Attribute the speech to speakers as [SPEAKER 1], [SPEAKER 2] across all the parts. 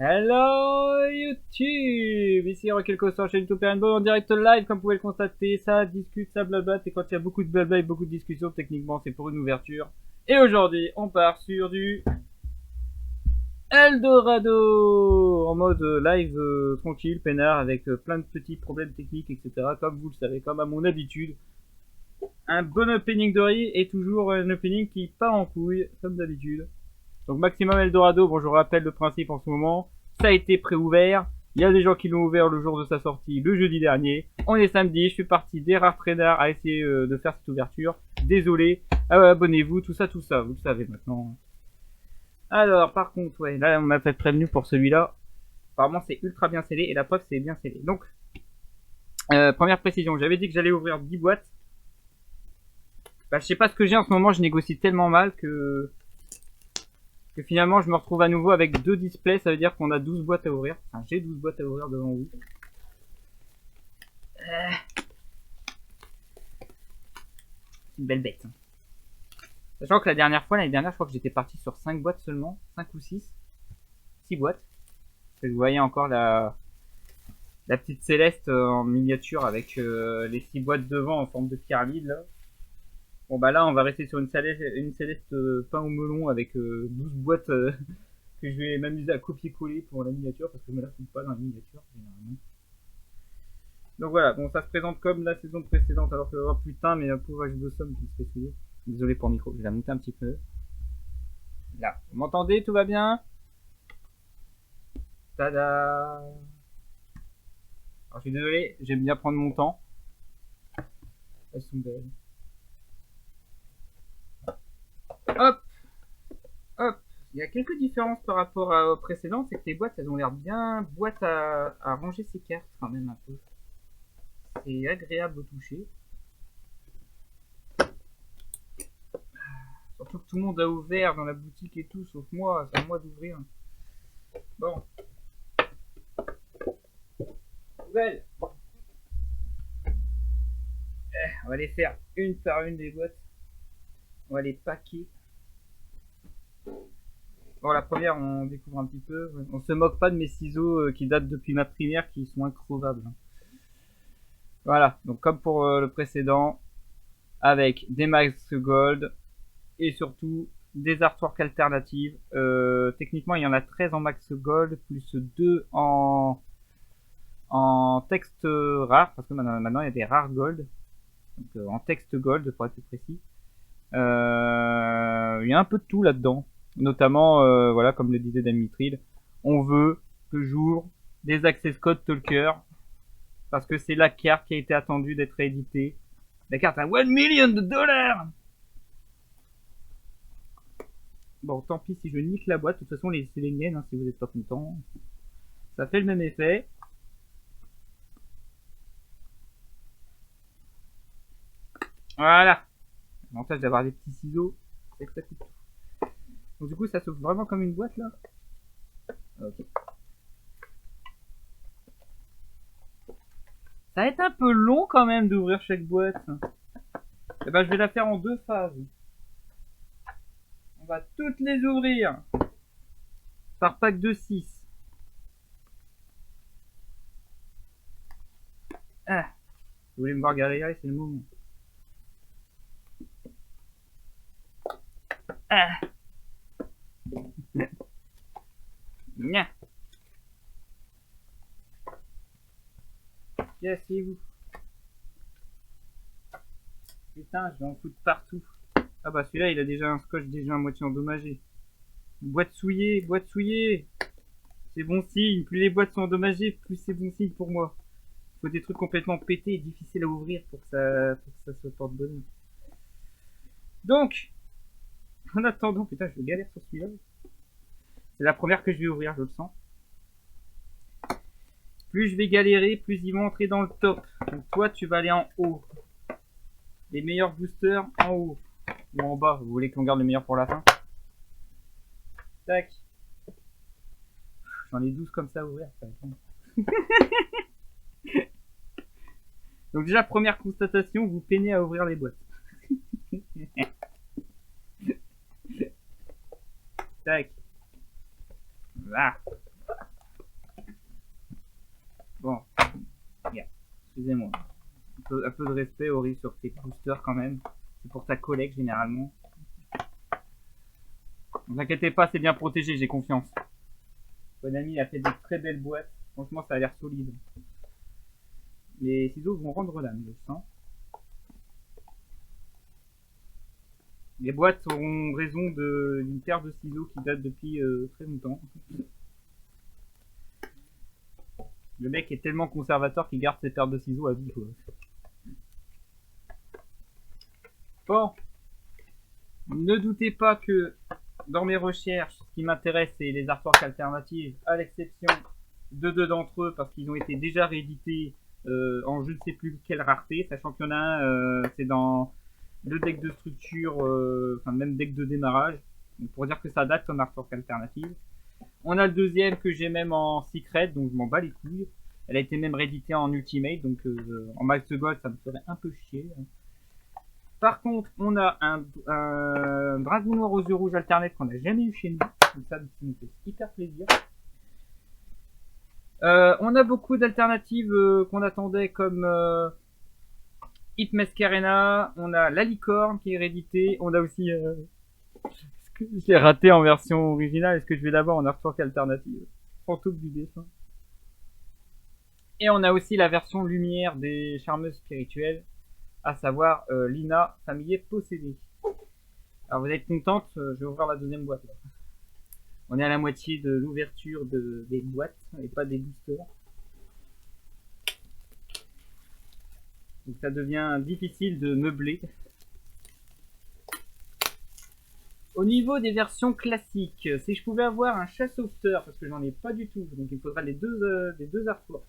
[SPEAKER 1] Hello YouTube, ici Rokelco sur la chaîne YouTube Rainbow en direct live, comme vous pouvez le constater, ça discute, ça blabla, et quand il y a beaucoup de blabla et beaucoup de discussions, techniquement c'est pour une ouverture. Et aujourd'hui, on part sur du Eldorado en mode live tranquille, peinard, avec plein de petits problèmes techniques, etc. Comme vous le savez, comme à mon habitude. Un bon opening de riz et toujours un opening qui part en couille, comme d'habitude. Donc Maximum Eldorado, bon je vous rappelle le principe en ce moment, ça a été préouvert. Il y a des gens qui l'ont ouvert le jour de sa sortie, le jeudi dernier. On est samedi, je suis parti des rares traînards à essayer de faire cette ouverture. Désolé, abonnez-vous, tout ça, vous le savez maintenant. Alors par contre, ouais, là on m'a fait prévenu pour celui-là. Apparemment c'est ultra bien scellé et la preuve c'est bien scellé. Donc, première précision, j'avais dit que j'allais ouvrir 10 boîtes. Bah je sais pas ce que j'ai en ce moment, je négocie tellement mal que finalement je me retrouve à nouveau avec deux displays, ça veut dire qu'on a 12 boîtes à ouvrir. Enfin, j'ai 12 boîtes à ouvrir devant vous. C'est une belle bête. Sachant que l'année dernière, je crois que j'étais parti sur 5 boîtes seulement, 5 ou 6. 6 boîtes. Vous voyez encore la petite céleste en miniature avec les 6 boîtes devant en forme de pyramide là. Bon bah là on va rester sur une céleste pain au melon avec 12 boîtes que je vais m'amuser à copier-coller pour la miniature parce que je me la fous pas dans la miniature généralement. Donc voilà, bon ça se présente comme la saison précédente alors que oh putain mais un pauvre H de somme qui se fait souiller. Désolé pour le micro, je vais la monter un petit peu. Là, vous m'entendez, tout va bien? Tada! Alors je suis désolé, j'aime bien prendre mon temps. Elles sont belles. Hop! Hop! Il y a quelques différences par rapport aux précédentes, c'est que les boîtes elles ont l'air bien boîtes à ranger ses cartes quand même un peu. C'est agréable au toucher. Surtout que tout le monde a ouvert dans la boutique et tout, sauf moi, c'est à moi d'ouvrir. Bon. Nouvelle. On va les faire une par une les boîtes. On va les paquer. Bon, la première, on découvre un petit peu. On se moque pas de mes ciseaux qui datent depuis ma primaire, qui sont increvables. Voilà, donc comme pour le précédent, avec des Max Gold et surtout des artworks alternatives. Techniquement, il y en a 13 en Max Gold, plus 2 en texte rare, parce que maintenant il y a des rares Gold. Donc, en texte Gold, pour être plus précis. Il y a un peu de tout là-dedans. Notamment, voilà, comme le disait Damitril, on veut que j'ouvre des Access Code Talker, parce que c'est la carte qui a été attendue d'être rééditée. La carte à 1 million de dollars. Bon, tant pis si je nique la boîte, de toute façon c'est les miennes, hein, si vous n'êtes pas content. Ça fait le même effet. Voilà. L'avantage d'avoir des petits ciseaux, c'est que ça coûte tout. Donc du coup ça s'ouvre vraiment comme une boîte là. Ok. Ça va être un peu long quand même d'ouvrir chaque boîte. Et ben je vais la faire en deux phases. On va toutes les ouvrir par pack de 6. Ah, vous voulez me voir galérer, c'est le moment. Ah. Nya. Cassez-vous. Putain, je vais en foutre partout. Ah bah celui-là, il a déjà un scotch déjà à moitié endommagé. Boîte souillée, boîte souillée. C'est bon signe. Plus les boîtes sont endommagées, plus c'est bon signe pour moi. Il faut des trucs complètement pétés et difficiles à ouvrir pour que ça se porte bonheur. Donc, en attendant, putain, je galère sur celui-là. C'est la première que je vais ouvrir, je le sens. Plus je vais galérer, plus ils vont entrer dans le top. Donc toi, tu vas aller en haut. Les meilleurs boosters en haut. Ou en bas, vous voulez qu'on garde le meilleur pour la fin? Tac. J'en ai 12 comme ça à ouvrir. Donc déjà, première constatation, vous peinez à ouvrir les boîtes. Tac. Voilà. Bon, yeah. Excusez-moi. Un peu de respect, Ori, sur tes boosters quand même. C'est pour ta collègue généralement. Ne vous inquiétez pas, c'est bien protégé, j'ai confiance. Konami a fait des très belles boîtes. Franchement, ça a l'air solide. Les ciseaux vont rendre l'âme, je sens. Les boîtes auront raison d'une paire de ciseaux qui date depuis très longtemps. Le mec est tellement conservateur qu'il garde ses paires de ciseaux à vie, quoi. Bon. Ne doutez pas que dans mes recherches, ce qui m'intéresse, c'est les artworks alternatives, à l'exception de deux d'entre eux, parce qu'ils ont été déjà réédités en je ne sais plus quelle rareté, sachant qu'il y en a un, c'est dans le deck de structure, enfin même deck de démarrage, donc pour dire que ça date comme artwork alternative. On a le deuxième que j'ai même en secret, donc je m'en bats les couilles. Elle a été même rééditée en ultimate, donc en max gold ça me ferait un peu chier. Par contre, on a un dragon noir aux yeux rouges alternate qu'on n'a jamais eu chez nous. Donc ça nous fait hyper plaisir. On a beaucoup d'alternatives qu'on attendait comme Hit Mascarena. On a la licorne qui est rééditée. On a aussi... Est-ce que je l'ai raté en version originale? Est-ce que je vais l'avoir en artwork alternative? Fantôme du dessin. Et on a aussi la version lumière des charmeuses spirituelles, à savoir Lina, familier possédé. Alors vous êtes contente, je vais ouvrir la deuxième boîte. Là. On est à la moitié de l'ouverture des boîtes et pas des boosters. Donc ça devient difficile de meubler. Au niveau des versions classiques, si je pouvais avoir un chasse-sauveteur, parce que j'en ai pas du tout, donc il faudra les deux artworks.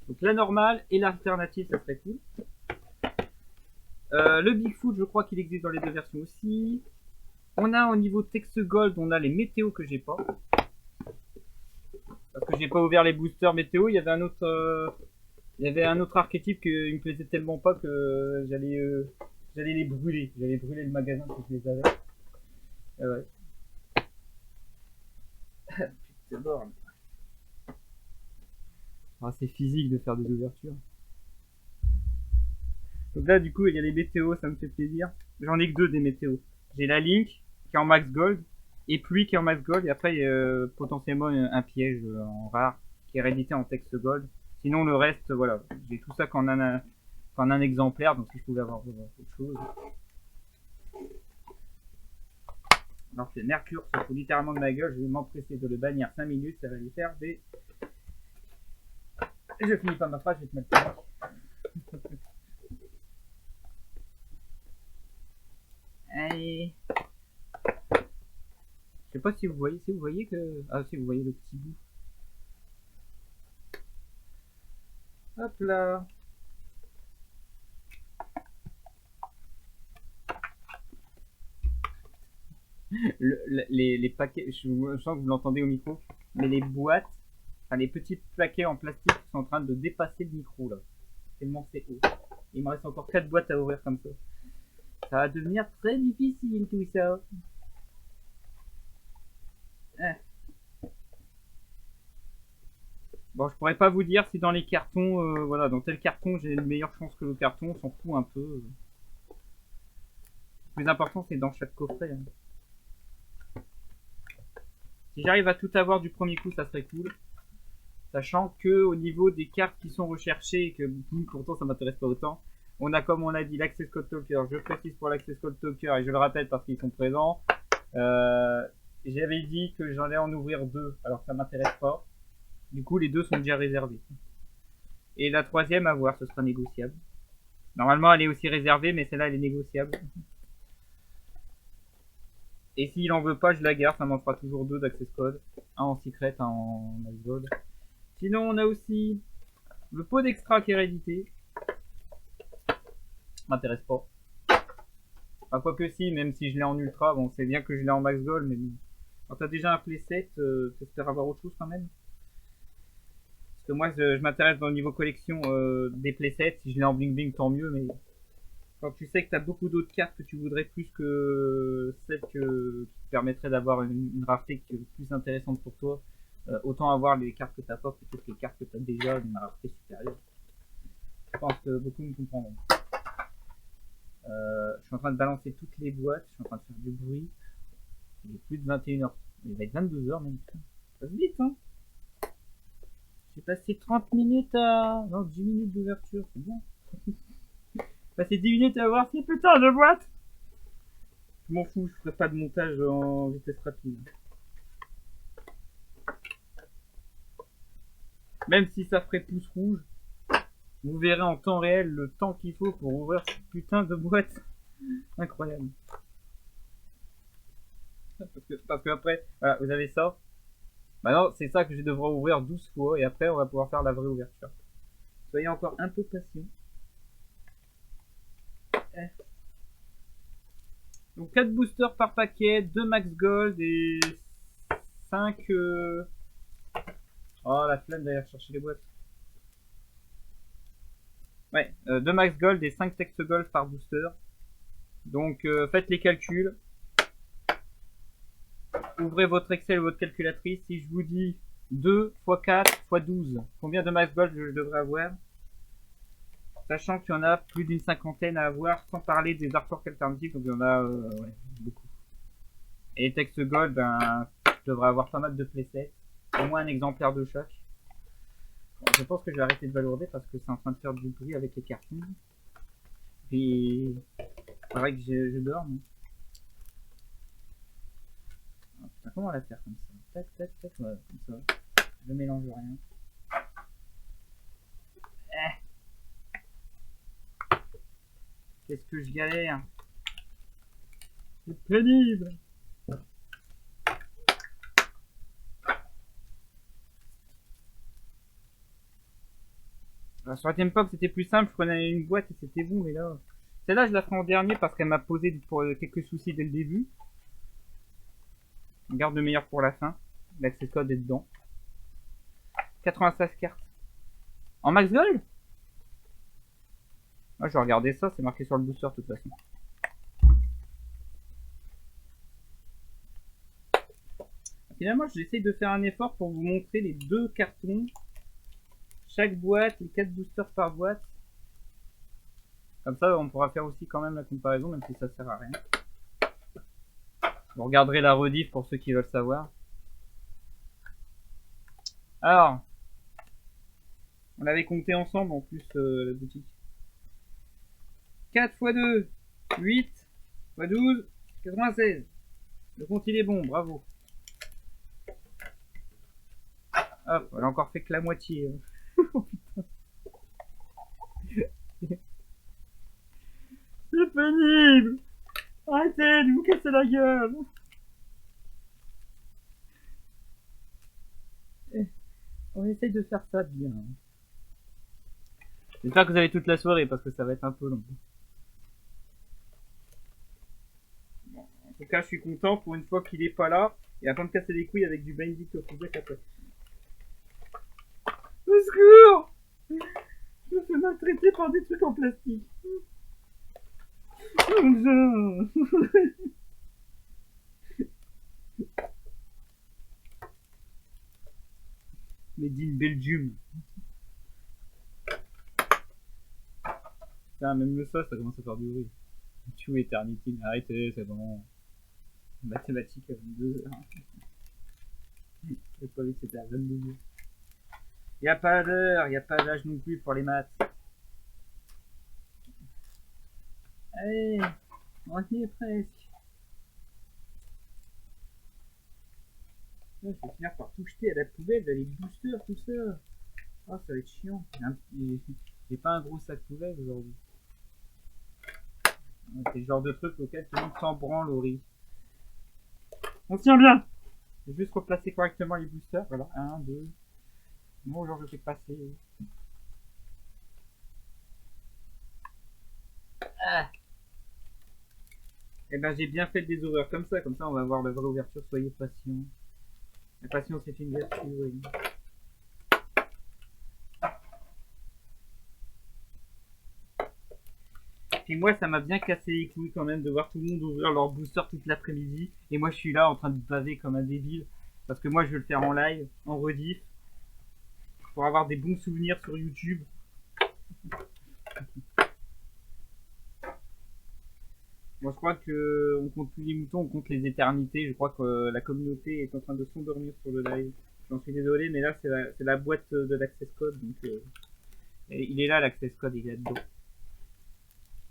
[SPEAKER 1] Donc la normale et l'alternative, ça serait cool. Le Bigfoot, je crois qu'il existe dans les deux versions aussi. On a au niveau Tex Gold, on a les météos que j'ai pas. Parce que j'ai pas ouvert les boosters météo, il y avait un autre archétype qui me plaisait tellement pas que j'allais les brûler. J'allais brûler le magasin si je les avais. Ah ouais. Putain borne. Ah, c'est physique de faire des ouvertures. Donc là, du coup, il y a les météos, ça me fait plaisir. J'en ai que deux des météos. J'ai la Link, qui est en max gold, et Pluie qui est en max gold, et après, potentiellement un piège en rare, qui est réédité en texte gold. Sinon, le reste, voilà. J'ai tout ça qu'en un exemplaire, donc si je pouvais avoir autre chose. Alors que Mercure se fout littéralement de ma gueule, je vais m'empresser de le bannir 5 minutes, ça va lui faire des... Et je finis pas ma phrase, je vais te mettre le Allez. Je sais pas si vous voyez que... Ah si, vous voyez le petit bout. Hop là. Les paquets, je sens que vous l'entendez au micro, mais les boîtes, enfin les petits paquets en plastique sont en train de dépasser le micro là. Tellement c'est haut. Il me reste encore 4 boîtes à ouvrir comme ça. Ça va devenir très difficile tout ça. Bon, je pourrais pas vous dire si dans les cartons, voilà, dans tel carton j'ai une meilleure chance que le carton, on s'en fout un peu. Le plus important c'est dans chaque coffret. Hein. Si j'arrive à tout avoir du premier coup, ça serait cool. Sachant que au niveau des cartes qui sont recherchées, et que pourtant ça m'intéresse pas autant, on a comme on a dit l'Access Code Talker. Je précise pour l'Access Code Talker et je le rappelle parce qu'ils sont présents. J'avais dit que j'allais en ouvrir 2 alors que ça m'intéresse pas. Du coup les 2 sont déjà réservés. Et la troisième à voir, ce sera négociable. Normalement elle est aussi réservée mais celle-là elle est négociable. Et s'il en veut pas je la garde, ça m'en fera toujours 2 d'Access Code. Un en secret, un en gold. Sinon on a aussi le pot d'extra qui est réédité. M'intéresse pas. Enfin, quoi que si, même si je l'ai en ultra, bon c'est bien que je l'ai en max gold, mais quand t'as déjà un playset, t'espères avoir autre chose quand même. Parce que moi je m'intéresse au niveau collection des playsets, si je l'ai en bling bling tant mieux, mais quand tu sais que t'as beaucoup d'autres cartes que tu voudrais plus que celles qui te permettraient d'avoir une rareté qui est plus intéressante pour toi, Autant avoir les cartes que t'as pas plutôt que les cartes que t'as déjà d'une rareté supérieure. Je pense que beaucoup me comprendront. Je suis en train de balancer toutes les boîtes, je suis en train de faire du bruit. Il est plus de 21h. Il va être 22h même. Ça passe vite, hein. J'ai passé 30 minutes à... Non, 10 minutes d'ouverture, c'est bien. J'ai passé 10 minutes à voir ces putains de boîtes. Je m'en fous, je ferai pas de montage en vitesse rapide. Même si ça ferait pouce rouge, vous verrez en temps réel le temps qu'il faut pour ouvrir cette putain de boîte. Incroyable. Parce que après, voilà, vous avez ça. Maintenant, c'est ça que je devrais ouvrir 12 fois et après, on va pouvoir faire la vraie ouverture. Soyez encore un peu patient. Donc 4 boosters par paquet, 2 max gold et 5... Oh, la flemme d'aller chercher les boîtes. Ouais, 2 max gold et 5 text gold par booster. Donc faites les calculs. Ouvrez votre Excel ou votre calculatrice. Si je vous dis 2 x 4 x 12, combien de max gold je devrais avoir? Sachant qu'il y en a plus d'une cinquantaine à avoir, sans parler des artworks alternatifs, donc il y en a ouais, beaucoup. Et text gold, ben, je devrais avoir pas mal de playsets, au moins un exemplaire de chaque. Bon, je pense que je vais arrêter de balourder parce que c'est en train de faire du bruit avec les cartons. Puis, c'est vrai que je dors. Mais... Oh, putain, comment la faire comme ça? Tac, tac, tac, ouais, comme ça. Je mélange rien. Qu'est-ce que je galère? C'est pénible! Alors, sur la Teampox, c'était plus simple, je prenais une boîte et c'était bon, mais là... Celle-là, je la ferai en dernier parce qu'elle m'a posé pour quelques soucis dès le début. On garde le meilleur pour la fin. L'accès code est dedans. 96 cartes. En max gold? Moi, je vais regarder ça, c'est marqué sur le booster de toute façon. Finalement, j'essaye de faire un effort pour vous montrer les 2 cartons. Chaque boîte, les 4 boosters par boîte. Comme ça, on pourra faire aussi quand même la comparaison, même si ça sert à rien. Vous regarderez la rediff pour ceux qui veulent savoir. Alors, on avait compté ensemble en plus la boutique. 4 x 2, 8 x 12, 96. Le compte il est bon, bravo. Hop, elle a encore fait que la moitié. Oh putain. C'est pénible. Arrêtez de vous casser la gueule. On essaye de faire ça bien. J'espère que vous avez toute la soirée parce que ça va être un peu long. Bon, en tout cas, je suis content pour une fois qu'il est pas là. Il va pas me casser les couilles avec du Binding of Isaac après. Au secours! Je me fais maltraiter par des trucs en plastique. Oh non. Made in Belgium. Putain, même le ça commence à faire du bruit. Tu Eternity, arrêtez, c'est bon. Mathématiques à 22h. J'ai pas vu que c'était à 22h. Y'a pas d'heure, y'a pas d'âge non plus pour les maths. Allez, on y est presque. Je vais finir par tout jeter à la poubelle, les boosters, tout ça. Oh, ça va être chiant. J'ai pas un gros sac poubelle aujourd'hui. C'est le genre de truc auquel tout le monde s'en branle au riz. On tient bien. Je vais juste replacer correctement les boosters. Voilà, 1, 2. Bon, genre je fais passer. Ah. Et ben j'ai bien fait des ouvertures comme ça on va voir la vraie ouverture, soyez patients. La patience c'est une vertu, oui. Puis moi ça m'a bien cassé les couilles quand même de voir tout le monde ouvrir leur booster toute l'après-midi et moi je suis là en train de baver comme un débile. Parce que moi je vais le faire en live, en rediff, pour avoir des bons souvenirs sur YouTube. Moi je crois que on compte plus les moutons, on compte les éternités. Je crois que la communauté est en train de s'endormir sur le live. J'en suis désolé, mais là c'est la boîte de l'access code. Donc, il est là l'access code, il est là-dedans.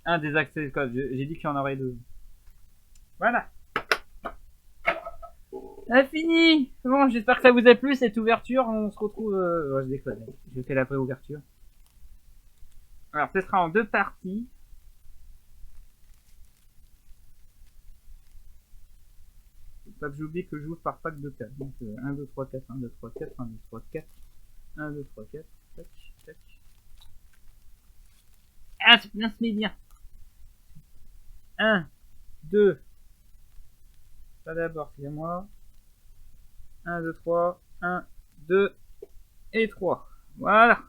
[SPEAKER 1] Un des access codes, j'ai dit qu'il y en aurait deux. Voilà. C'est fini. Bon, j'espère que ça vous a plu cette ouverture. On se retrouve... je déconne, je fais la vraie ouverture. Alors, ce sera en deux parties. Faut pas que j'oublie que j'ouvre par pack de 4. Donc, 1, 2, 3, 4, 1, 2, 3, 4, 1, 2, 3, 4. 1, 2, 3, 4. Tac, tac. Ah, c'est bien, c'est bien. 1, 2. Ça d'abord, c'est moi. 1, 2, 3. 1, 2 et 3. Voilà.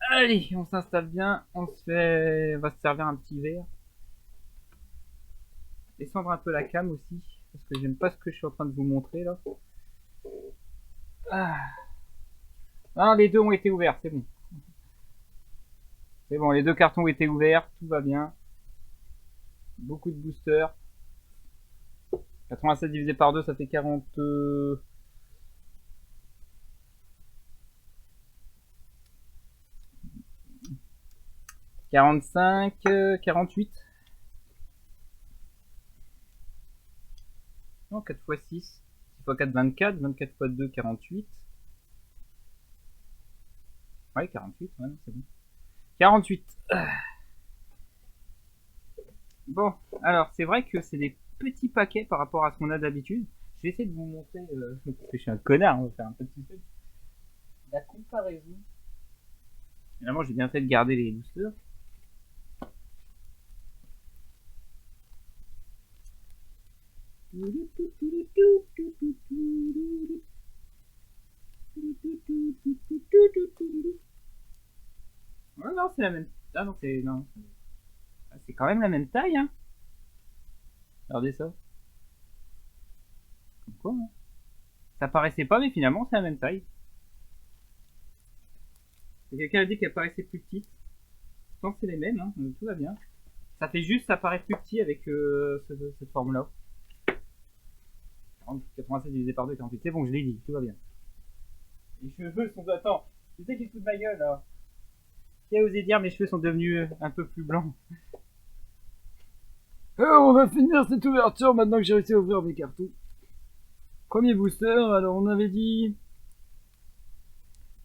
[SPEAKER 1] Allez, on s'installe bien. On va se servir un petit verre. Descendre un peu la cam aussi. Parce que j'aime pas ce que je suis en train de vous montrer là. Ah. Ah, les deux ont été ouverts, c'est bon. C'est bon, les deux cartons ont été ouverts. Tout va bien. Beaucoup de boosters. 87 divisé par 2, ça fait 40... 45, 48. Non, 4 x 6. 6 x 4, 24. 24 x 2, 48. Ouais, 48, ouais, c'est bon. 48. Bon, alors, c'est vrai que c'est des petits paquets par rapport à ce qu'on a d'habitude. Je vais essayer de vous montrer, parce que je suis un connard, on va faire un petit peu la comparaison. Évidemment, j'ai bien fait de garder les boosters. Ouais, non, c'est la même. Ah non, c'est. Non. C'est quand même la même taille, hein. Regardez ça. Comme quoi, hein. Ça paraissait pas, mais finalement, c'est la même taille. Et quelqu'un a dit qu'elle paraissait plus petite. Pourtant, c'est les mêmes, hein. Tout va bien. Ça fait juste, ça paraît plus petit avec cette forme-là. 87 divisé par 2, 48. C'est bon, je l'ai dit, tout va bien. Les cheveux sont... Attends, tu sais qu'il se fout de ma gueule, là. Qui a osé dire mes cheveux sont devenus un peu plus blancs? On va finir cette ouverture maintenant que j'ai réussi à ouvrir mes cartons. Premier booster, alors on avait dit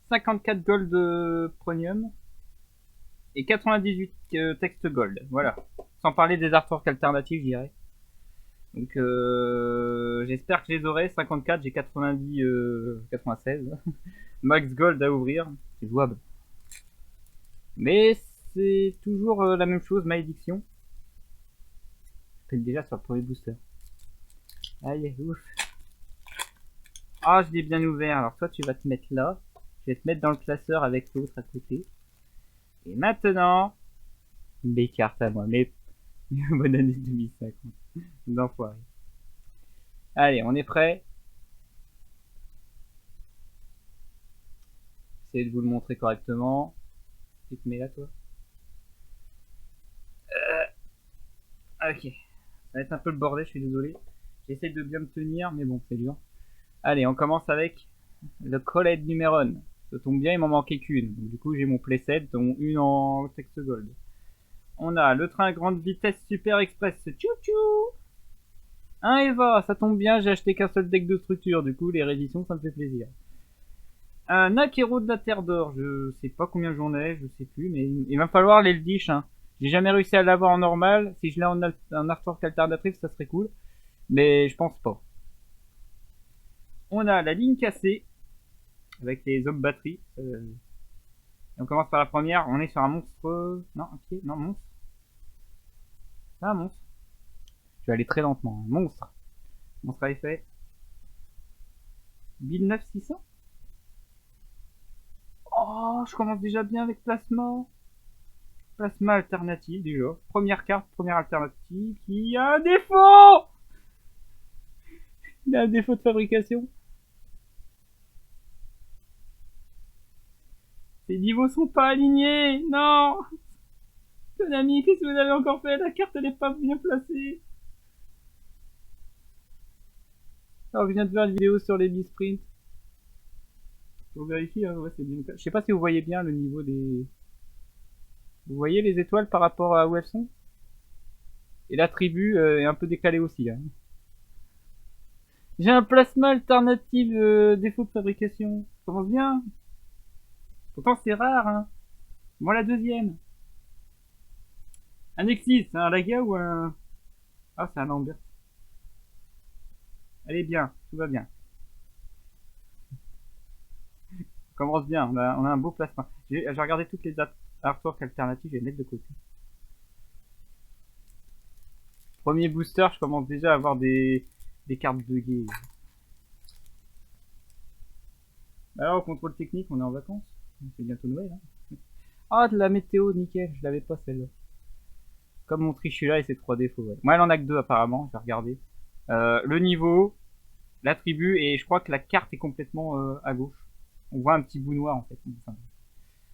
[SPEAKER 1] 54 gold premium et 98 texte gold, voilà. Sans parler des artworks alternatifs, je dirais. Donc j'espère que je les aurai. 54, j'ai 90, 96. Max gold à ouvrir, c'est jouable. Mais c'est toujours la même chose, malédiction. Je pète déjà sur le premier booster. Aïe, ouf. Ah, je l'ai bien ouvert. Alors toi, tu vas te mettre là. Je vais te mettre dans le classeur avec l'autre à côté. Et maintenant, mes cartes à moi. Mes bonne année 2050. D'enfoiré. Allez, on est prêt. Essayez de vous le montrer correctement. Tu te mets là, toi. Ok. Ça va être un peu le bordel, je suis désolé. J'essaie de bien me tenir, mais bon, c'est dur. Allez, on commence avec le Colled Numeron. Ça tombe bien, il m'en manquait qu'une. Donc, du coup, j'ai mon playset, dont une en texte gold. On a le train à grande vitesse Super Express. Tchou-tchou. Un Eva, ça tombe bien, j'ai acheté qu'un seul deck de structure. Du coup, les rééditions, ça me fait plaisir. Un Akero de la Terre d'Or. Je sais pas combien j'en ai, je sais plus, mais il va falloir les Eldish. Hein. J'ai jamais réussi à l'avoir en normal. Si je l'ai en artwork alternatif, ça serait cool. Mais je pense pas. On a la ligne cassée. Avec les hommes batteries. On commence par la première. On est sur un monstre... Non, ok, non, monstre. Ah, monstre. Je vais aller très lentement. Monstre. Monstre à effet. 9600. Oh, je commence déjà bien avec Plasma. Plasma alternative, déjà. Première carte, première alternative qui a un défaut. Il a un défaut de fabrication. Ces niveaux sont pas alignés. Non. Konami, qu'est-ce que vous avez encore fait? La carte elle est pas bien placée. Alors je viens de faire une vidéo sur les B-Sprint. Pour vérifier, hein, ouais, c'est bien. Je sais pas si vous voyez bien le niveau des... Vous voyez les étoiles par rapport à où elles sont? Et la tribu est un peu décalée aussi. Hein. J'ai un plasma alternative défaut de fabrication. Ça commence bien. Pourtant c'est rare. Hein. Moi la deuxième. Un Nexus, c'est un Laga ou un... Ah c'est un Lambert. Elle est bien, tout va bien. On commence bien, on a un beau plasma. J'ai regardé toutes les artworks alternatives, j'ai mettre de côté. Premier booster, je commence déjà à avoir des cartes buggées. Alors, au contrôle technique, on est en vacances. C'est bientôt Noël. Hein. Ah, de la météo, nickel, je l'avais pas celle-là. Comme mon trichula et ses 3 défauts. Ouais. Moi, elle en a que 2 apparemment, j'ai regardé. Le niveau, la tribu, et je crois que la carte est complètement à gauche. On voit un petit bout noir en fait. Enfin,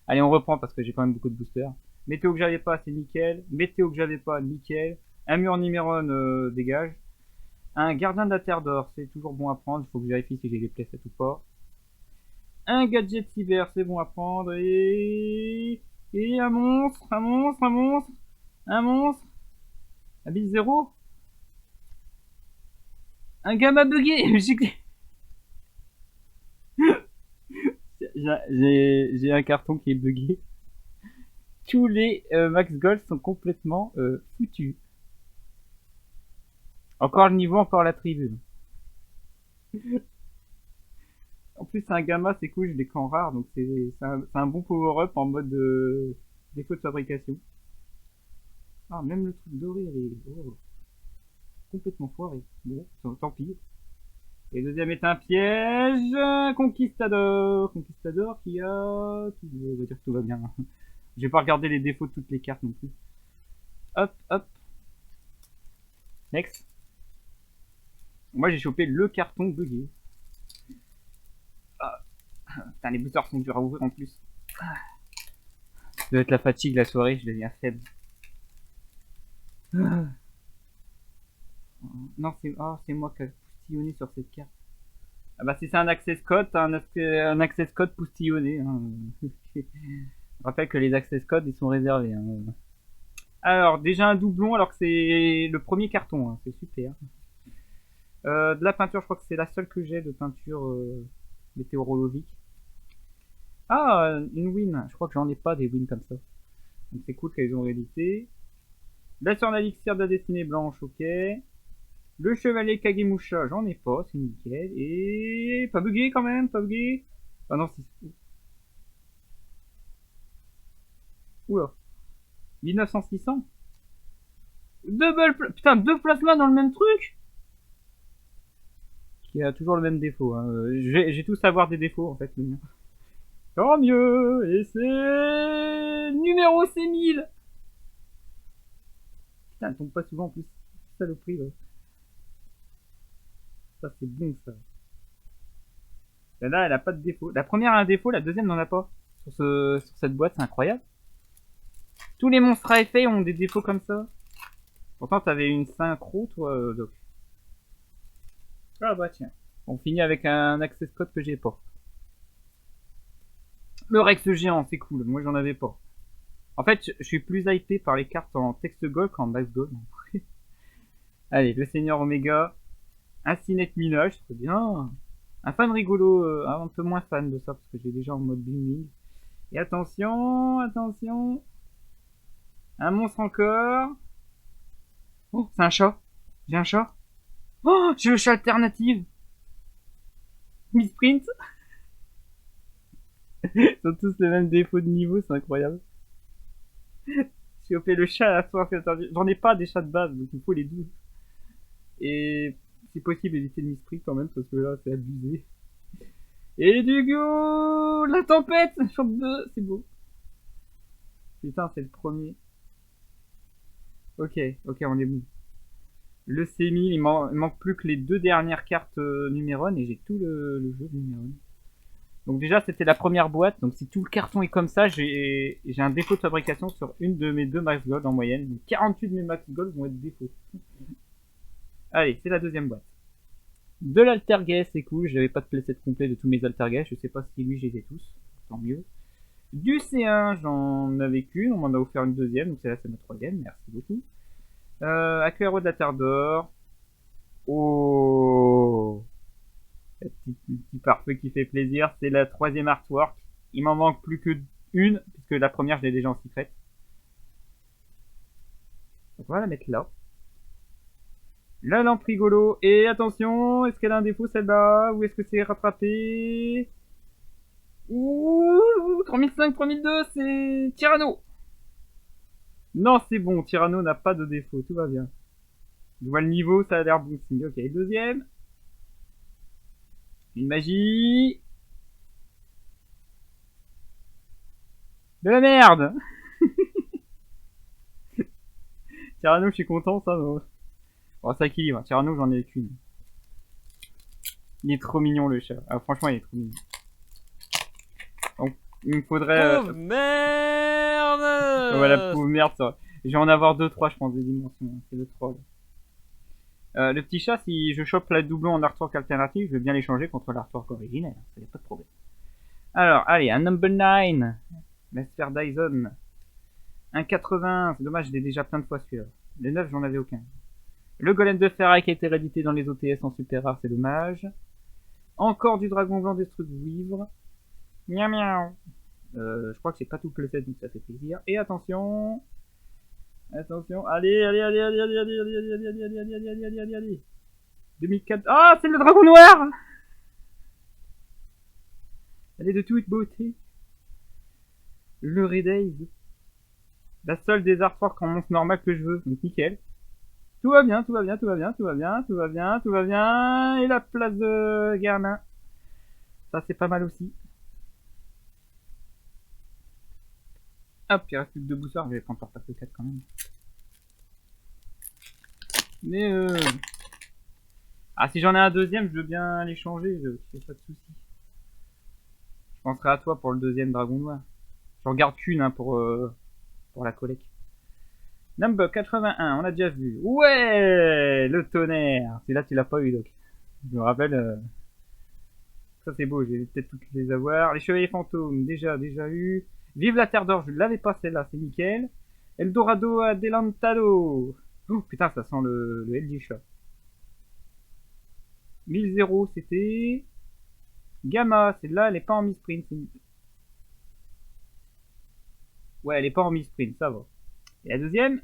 [SPEAKER 1] allez, on reprend parce que j'ai quand même beaucoup de boosters. Météo que j'avais pas, c'est nickel. Météo que j'avais pas, nickel. Un mur Niméron dégage. Un gardien de la terre d'or, c'est toujours bon à prendre. Il faut que je vérifie si j'ai les playsets ou pas. Un gadget cyber, c'est bon à prendre. Et un monstre, un monstre, un monstre, un monstre. Un bit 0. Un gamma bugué. J'ai un carton qui est bugué. Tous les max gold sont complètement foutus. Encore le niveau, encore la tribu. En plus, c'est un gamma, c'est cool, j'ai des camps rares, donc c'est un bon power-up en mode défaut de fabrication. Ah, même le truc doré, elle est complètement foiré. Bon, tant pis. Et le deuxième est un piège. Conquistador. Conquistador qui a... On va dire que tout va bien. Je vais pas regarder les défauts de toutes les cartes non plus. Hop, hop. Next. Moi, j'ai chopé le carton bugué. Ah. Putain, les boosters sont durs à ouvrir en plus. Ça doit être la fatigue la soirée, je deviens faible. Non, c'est moi qui ai poustillonné sur cette carte. Ah bah si c'est un access code, t'as un access code poustillonné. Hein. Je rappelle que les access codes, ils sont réservés. Hein. Alors, déjà un doublon, alors que c'est le premier carton. Hein. C'est super. De la peinture, je crois que c'est la seule que j'ai de peinture météorologique. Ah, une win. Je crois que j'en ai pas des wins comme ça. Donc c'est cool qu'elles ont réédité. La sur l'élixir de la destinée blanche, ok. Le chevalier Kagemusha, j'en ai pas, c'est nickel. Et pas bugué quand même, pas bugué. Ah non, c'est... Oula. 1900-600. Putain, 2 plasmas dans le même truc. Qui a toujours le même défaut. Hein. J'ai tous à avoir des défauts en fait, le mien. Tant mieux. Et c'est... Numéro C1000. Putain, elle tombe pas souvent en plus. Saloperie, là. Ça, c'est bon, ça. Là, elle a pas de défaut. La première a un défaut, la deuxième n'en a pas. Sur cette boîte, c'est incroyable. Tous les monstres à effet ont des défauts comme ça. Pourtant, t'avais une synchro, toi, Doc. Ah bah tiens. On finit avec un access code que j'ai pas. Le Rex géant, c'est cool. Moi, j'en avais pas. En fait, je suis plus hypé par les cartes en texte gold qu'en max gold. Allez, le Seigneur Omega. Un Cinet Minage, c'est bien. Un fan rigolo, un peu moins fan de ça parce que j'ai déjà en mode beaming. Et attention, attention. Un monstre encore. Oh, c'est un chat. J'ai un chat. Oh, j'ai le chat alternative. Miss Sprint. Ils ont tous le même défaut de niveau, c'est incroyable. J'ai opé le chat à la soif. J'en ai pas des chats de base, donc il faut les 12. Et c'est possible éviter le Miss Sprint quand même, parce que là, c'est abusé. Et du coup, la tempête, sur 2, c'est beau. Putain, c'est le premier. Ok, on est bon. Le C1000, il manque plus que les 2 dernières cartes Numéron et j'ai tout le jeu de Numéron. Donc déjà, c'était la première boîte. Donc si tout le carton est comme ça, j'ai un défaut de fabrication sur une de mes 2 Max Gold en moyenne. Donc 48 de mes Max Gold vont être défauts. Allez, c'est la deuxième boîte. De l'Altergay, c'est cool. J'avais pas de playset complet de tous mes Altergay. Je sais pas si lui, j'ai les ai tous. Tant mieux. Du C1, j'en avais qu'une. On m'en a offert une deuxième. Donc celle-là, c'est ma troisième. Merci beaucoup. Aquero de la Terre d'Or. Oh, le petit pare-feu qui fait plaisir. C'est la troisième artwork. Il m'en manque plus que une, puisque la première, je l'ai déjà en secret. Donc on va la mettre là. La lampe rigolo. Et attention, est-ce qu'elle a un défaut celle-là? Ou est-ce que c'est rattrapé? Ouh, 3005, 3002, c'est Tyranno. Non, c'est bon, Tyranno n'a pas de défaut, tout va bien. Je vois le niveau, ça a l'air bon signe. Ok, deuxième. Une magie. De la merde. Tyranno, je suis content, ça. Bon, ça équilibre. Tyranno, j'en ai qu'une. Il est trop mignon, le chat. Ah, franchement, il est trop mignon. Donc, il me faudrait...
[SPEAKER 2] Pauvre merde.
[SPEAKER 1] Voilà, pauvre merde, ça. Je vais en avoir 2-3, je pense, des dimensions. C'est le troll. Le petit chat, si je chope la doublon en artwork alternatif, je vais bien l'échanger contre l'artwork originel. Ça y a pas de problème. Alors, allez, un number 9. La sphère Dyson. Un 80. C'est dommage, je l'ai déjà plein de fois celui-là. Le 9, j'en avais aucun. Le golem de ferraille qui a été réédité dans les OTS en super rare, c'est dommage. Encore du dragon blanc destruct vivre. Miaou miaou. Je crois que c'est pas tout le set, donc ça fait plaisir. Et attention. Attention. Allez, allez, allez, allez, allez, allez, allez, allez, allez, allez, allez, allez, allez, allez, allez, allez. 2004. Ah, c'est le dragon noir. Elle est de toute beauté. Le Redaze. La seule des artworks en monstre normal que je veux. Donc nickel. Tout va bien, tout va bien, tout va bien, tout va bien, tout va bien, tout va bien. Et la place de gamin. Ça c'est pas mal aussi. Hop, il reste plus que 2 boosters. Je vais prendre par le 4 quand même. Mais ah, si j'en ai un deuxième, je veux bien l'échanger. J'ai pas de soucis. Je penserai à toi pour le deuxième dragon noir. Je regarde qu'une hein, pour la collecte. Number 81, on l'a déjà vu. Ouais, le tonnerre. Celui-là, tu l'as pas eu, donc. Je me rappelle. Ça, c'est beau, j'ai peut-être toutes les avoir. Les chevaliers fantômes, déjà eu. Vive la Terre d'Or, je l'avais pas celle-là, c'est nickel. Eldorado Adelantado. Oh putain, ça sent le LG Shop. 1000 c'était. Gamma, celle-là, elle est pas en mi-sprint. Ouais, elle est pas en mi-sprint, ça va. Et la deuxième.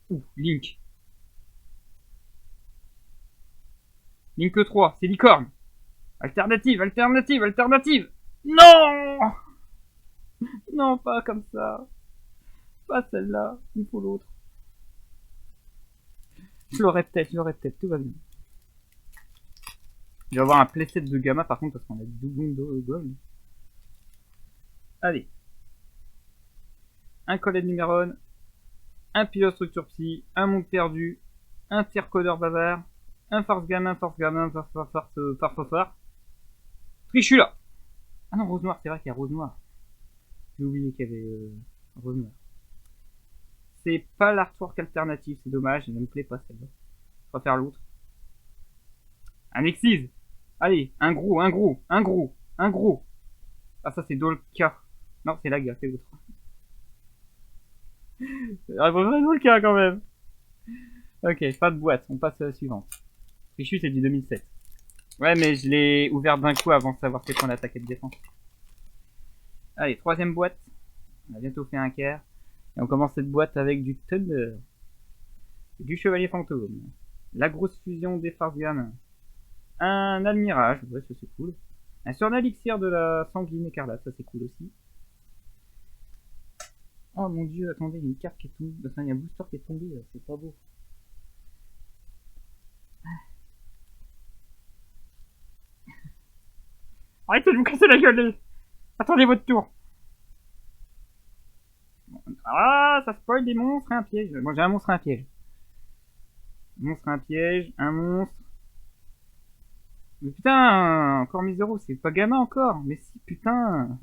[SPEAKER 1] Ouh, Link. Link 3, c'est licorne. Alternative, alternative, alternative. Non. Non, pas comme ça. Pas celle-là, il faut l'autre. Je l'aurais peut-être, tout va bien. Je vais avoir un playset de gamma par contre parce qu'on a du doublon de gold. Allez. Un collet de Numéron, un pilote structure psy, un monde perdu, un tir-codeur bavard, un force gamin, force Trichula. Ah non, rose noire, c'est vrai qu'il y a rose noire. J'ai oublié qu'il y avait rose noire. C'est pas l'artwork alternatif, c'est dommage, elle ne me plaît pas celle-là. Je préfère l'autre. Un Exige. Allez, un gros. Ah ça c'est Dolka. Non, c'est Laga, c'est l'autre. C'est Dolka quand même. Ok, pas de boîte, on passe à la suivante. Fichu c'est du 2007. Ouais mais je l'ai ouvert d'un coup avant de savoir ses points d'attaque et de défense. Allez, troisième boîte. On a bientôt fait un quart. Et on commence cette boîte avec du Thunder. Du Chevalier Fantôme. La grosse fusion des Farce Gamins. Un admirage, ouais, ça c'est cool. Un surnalixir de la sanguine écarlate, ça c'est cool aussi. Oh mon dieu, attendez, il y a une carte qui est tombée. Enfin, il y a un booster qui est tombé, c'est pas beau. Arrêtez de vous casser la gueule! Attendez votre tour! Ah, ça spoil des monstres et un piège. Moi j'ai un monstre et un piège. Monstre, un piège, un monstre. Mais putain, encore mis 0, c'est pas gamin encore. Mais si, putain.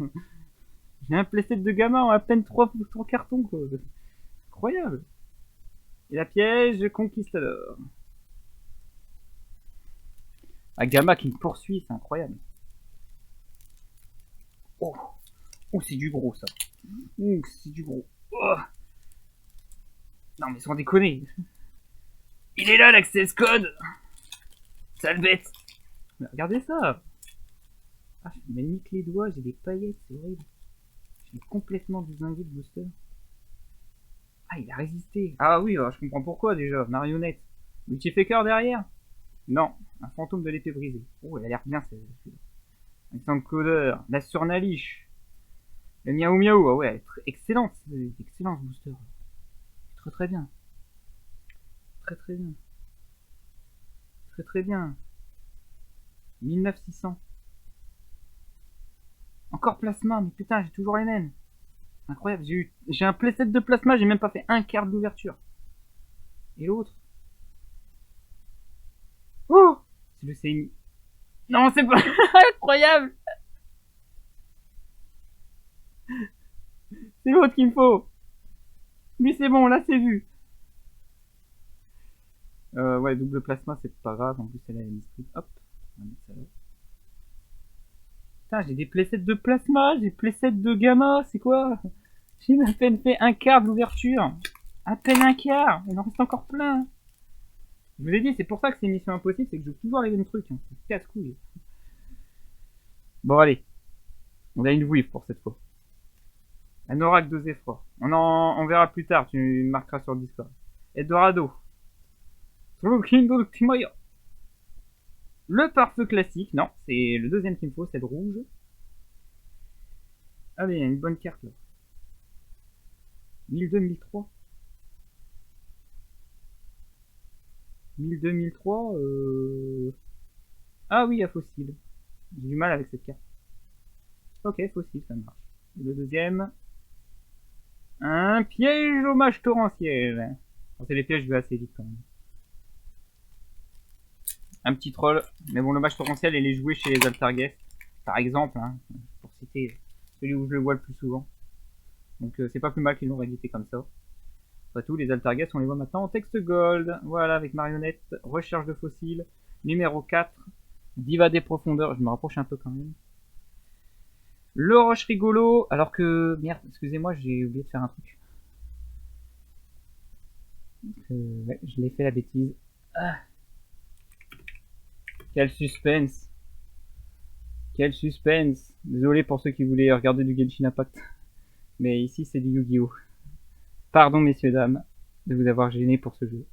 [SPEAKER 1] J'ai un playset de gamin en à peine 3 cartons, quoi. Incroyable. Et la piège, conquistador. Un gamma qui me poursuit, c'est incroyable. Oh, oh c'est du gros, ça. Oh, c'est du gros. Oh. Non, mais sans déconner. Il est là, l'access code. Sale bête. Mais regardez ça. Ah, je me nique les doigts, j'ai des paillettes, c'est horrible. J'ai complètement dézingué le booster. Ah, il a résisté. Ah oui, alors, je comprends pourquoi déjà. Marionnette. Multifaker derrière? Non, un fantôme de l'épée brisée. Oh, elle a l'air bien, celle-là. Un codeur. La surnaliche. Le miaou miaou. Ah ouais, excellente. Excellent ce booster. Très très bien. Très très bien. Très très bien. 19600. Encore plasma, mais putain, j'ai toujours les mêmes. Incroyable, j'ai un playset de plasma, j'ai même pas fait un quart d'ouverture. Et l'autre? Oh, c'est le CMI. Non, c'est pas incroyable. C'est l'autre qu'il me faut. Mais c'est bon, là c'est vu. Ouais, double plasma, c'est pas grave. En plus, elle a une esprit. Hop, on va mettre ça là. Putain, j'ai des playsets de plasma, j'ai des playsets de gamma, c'est quoi? J'ai à peine fait un quart d'ouverture. À peine un quart, il en reste encore plein. Je vous ai dit, c'est pour ça que c'est une mission impossible, c'est que je joue toujours les mêmes trucs. Hein. C'est casse-couille. Bon, allez. On a une whiff pour cette fois. Un oracle de Zephyr. On verra plus tard, tu marqueras sur le Discord. Eldorado. Le pare-feu classique, non, c'est le deuxième qu'il me faut, c'est le rouge. Ah mais il y a une bonne carte là. 1002-1003. 1002-1003, Ah oui, il y a fossile. J'ai du mal avec cette carte. Ok, fossile, ça marche. Et le deuxième... Un piège au mage torrentiel. C'est les pièges, je vais assez vite quand même. Un petit troll. Mais bon, le mage torrentiel, il est joué chez les Altergeist. Par exemple, hein, pour citer celui où je le vois le plus souvent. Donc c'est pas plus mal qu'ils l'ont réédité comme ça. Après tout, les Altergeist, on les voit maintenant en texte gold. Voilà, avec marionnette, recherche de fossiles, numéro 4, diva des profondeurs. Je me rapproche un peu quand même. Le roche rigolo, alors que... Merde, excusez-moi, j'ai oublié de faire un truc. Ouais, je l'ai fait la bêtise. Ah. Quel suspense. Quel suspense. Désolé pour ceux qui voulaient regarder du Genshin Impact. Mais ici, c'est du Yu-Gi-Oh! Pardon, messieurs, dames, de vous avoir gêné pour ce jeu.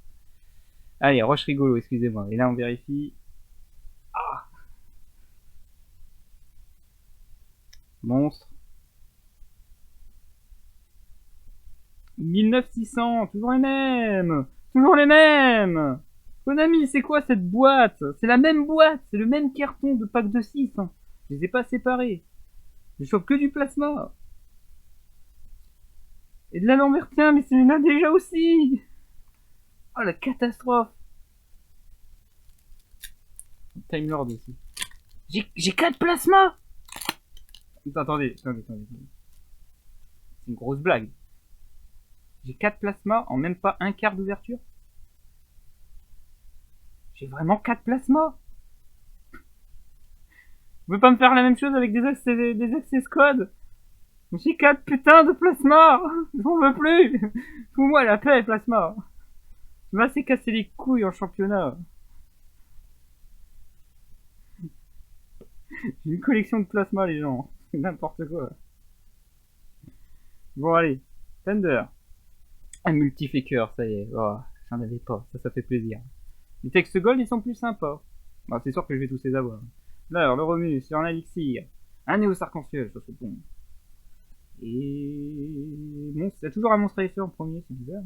[SPEAKER 1] Allez, roche rigolo, excusez-moi. Et là, on vérifie. Ah. Monstre. 19600, toujours les mêmes. Toujours les mêmes. Konami, c'est quoi cette boîte? C'est la même boîte, c'est le même carton de pack de 6. Hein. Je les ai pas séparés. Je chope que du plasma. Et de la lambertien, mais c'est là déjà aussi. Oh la catastrophe. Time Lord aussi. J'ai 4 plasmas. Attendez. C'est une grosse blague. J'ai 4 plasmas en même pas un quart d'ouverture. J'ai vraiment 4 plasmas. Vous pouvez pas me faire la même chose avec des access codes? J'ai 4 putains de plasmas. J'en veux plus. Fous-moi la paix, plasma. Va s'est casser les couilles en championnat. J'ai une collection de plasma, les gens. C'est n'importe quoi. Bon, allez. Thunder. Un multifaker, ça y est. Oh, j'en avais pas. Ça fait plaisir. Les textes gold, ils sont plus sympas. Bon, c'est sûr que je vais tous les avoir. Là, le Romus, sur un elixir. Un néos arc-en-ciel, ça c'est bon. Et... Bon, il y a toujours un monstre à effet en premier, c'est bizarre.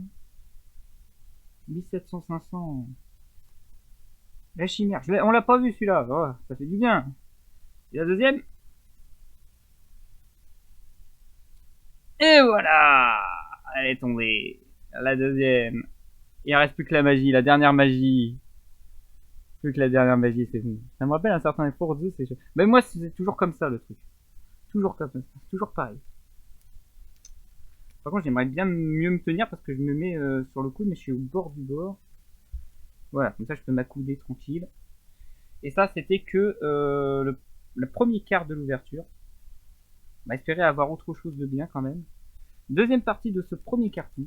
[SPEAKER 1] Hein. 1700-500. La chimère. On l'a pas vu celui-là. Oh, ça fait du bien. Et la deuxième. Et voilà. Elle est tombée. La deuxième. Il reste plus que la magie, la dernière magie. Plus que la dernière magie, c'est bon. Ça me rappelle un certain effort de c'est. Mais moi, c'est toujours comme ça le truc. Toujours comme ça. Toujours pareil. Par contre, j'aimerais bien mieux me tenir parce que je me mets sur le coude, mais je suis au bord du bord. Voilà, comme ça je peux m'accouder tranquille. Et ça, c'était que le premier quart de l'ouverture. On va espérer avoir autre chose de bien quand même. Deuxième partie de ce premier carton.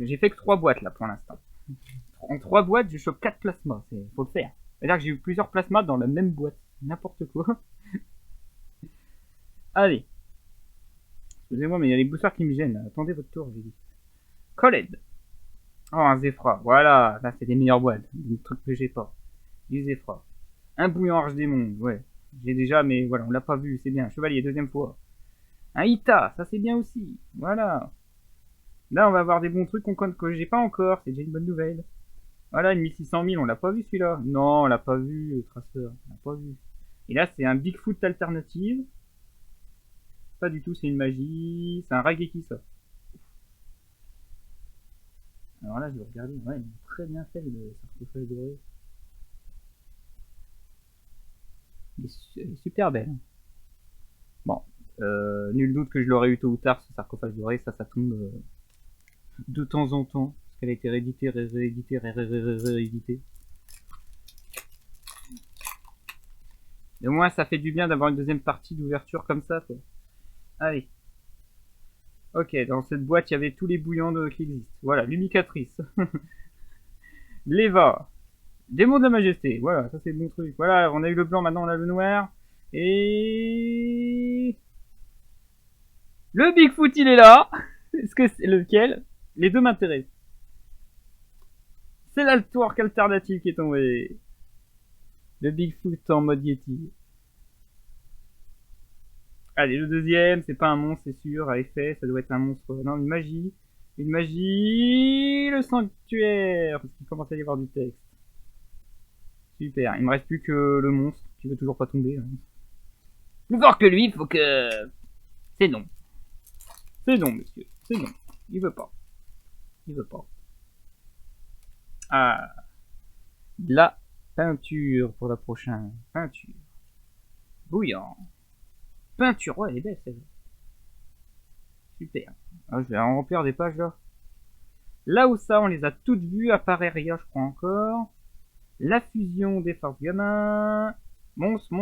[SPEAKER 1] J'ai fait que 3 boîtes là pour l'instant. En 3 boîtes, je chope 4 plasmas. Faut le faire. C'est-à-dire que j'ai eu plusieurs plasmas dans la même boîte. N'importe quoi. Allez. Excusez-moi, mais il y a les boosters qui me gênent. Attendez votre tour, j'ai dit. Colled. Oh, un Zefra. Voilà. Là, c'est des meilleures boîtes. Des trucs que j'ai pas. Du Zefra. Un bouillon arche-démon. Ouais. J'ai déjà, mais voilà, on l'a pas vu. C'est bien. Chevalier, deuxième fois. Un Ita. Ça, c'est bien aussi. Voilà. Là, on va avoir des bons trucs que j'ai pas encore. C'est déjà une bonne nouvelle. Voilà, une 1600 000. On l'a pas vu celui-là. Non, on l'a pas vu, Tracer. On l'a pas vu. Et là, c'est un Bigfoot alternative. Pas du tout, c'est une magie. C'est un Rageki, ça. Alors là, je vais regarder. Ouais, il est très bien fait le sarcophage doré. Il est super belle. Bon, nul doute que je l'aurais eu tôt ou tard, ce sarcophage doré. Ça tombe de temps en temps. Parce qu'elle a été rééditée, rééditée. Et au moins, ça fait du bien d'avoir une deuxième partie d'ouverture comme ça, quoi. Allez. Ok, dans cette boîte, il y avait tous les bouillons qui existent. Voilà, l'humicatrice. L'Eva. Démon de la majesté. Voilà, ça c'est le bon truc. Voilà, on a eu le blanc, maintenant on a le noir. Et... le Bigfoot, il est là. Est-ce que c'est lequel? Les deux m'intéressent. C'est l'Altwork alternative qui est tombé. Le Bigfoot en mode Yeti. Allez, le deuxième, c'est pas un monstre, c'est sûr, à effet, ça doit être un monstre. Non, une magie. Une magie. Le sanctuaire. Parce qu'il commence à y avoir du texte. Super, il me reste plus que le monstre qui veut toujours pas tomber. Plus fort que lui, faut que... c'est non. C'est non, monsieur. C'est non. Il veut pas. Il veut pas. Ah. De la peinture pour la prochaine. Peinture. Bouillant. Peinture, ouais, elle est belle celle-là. Super. Ah, je vais en remplir des pages là. Là où ça, on les a toutes vues. Apparaît Ria, je crois encore. La fusion des forces gamins. Monstre.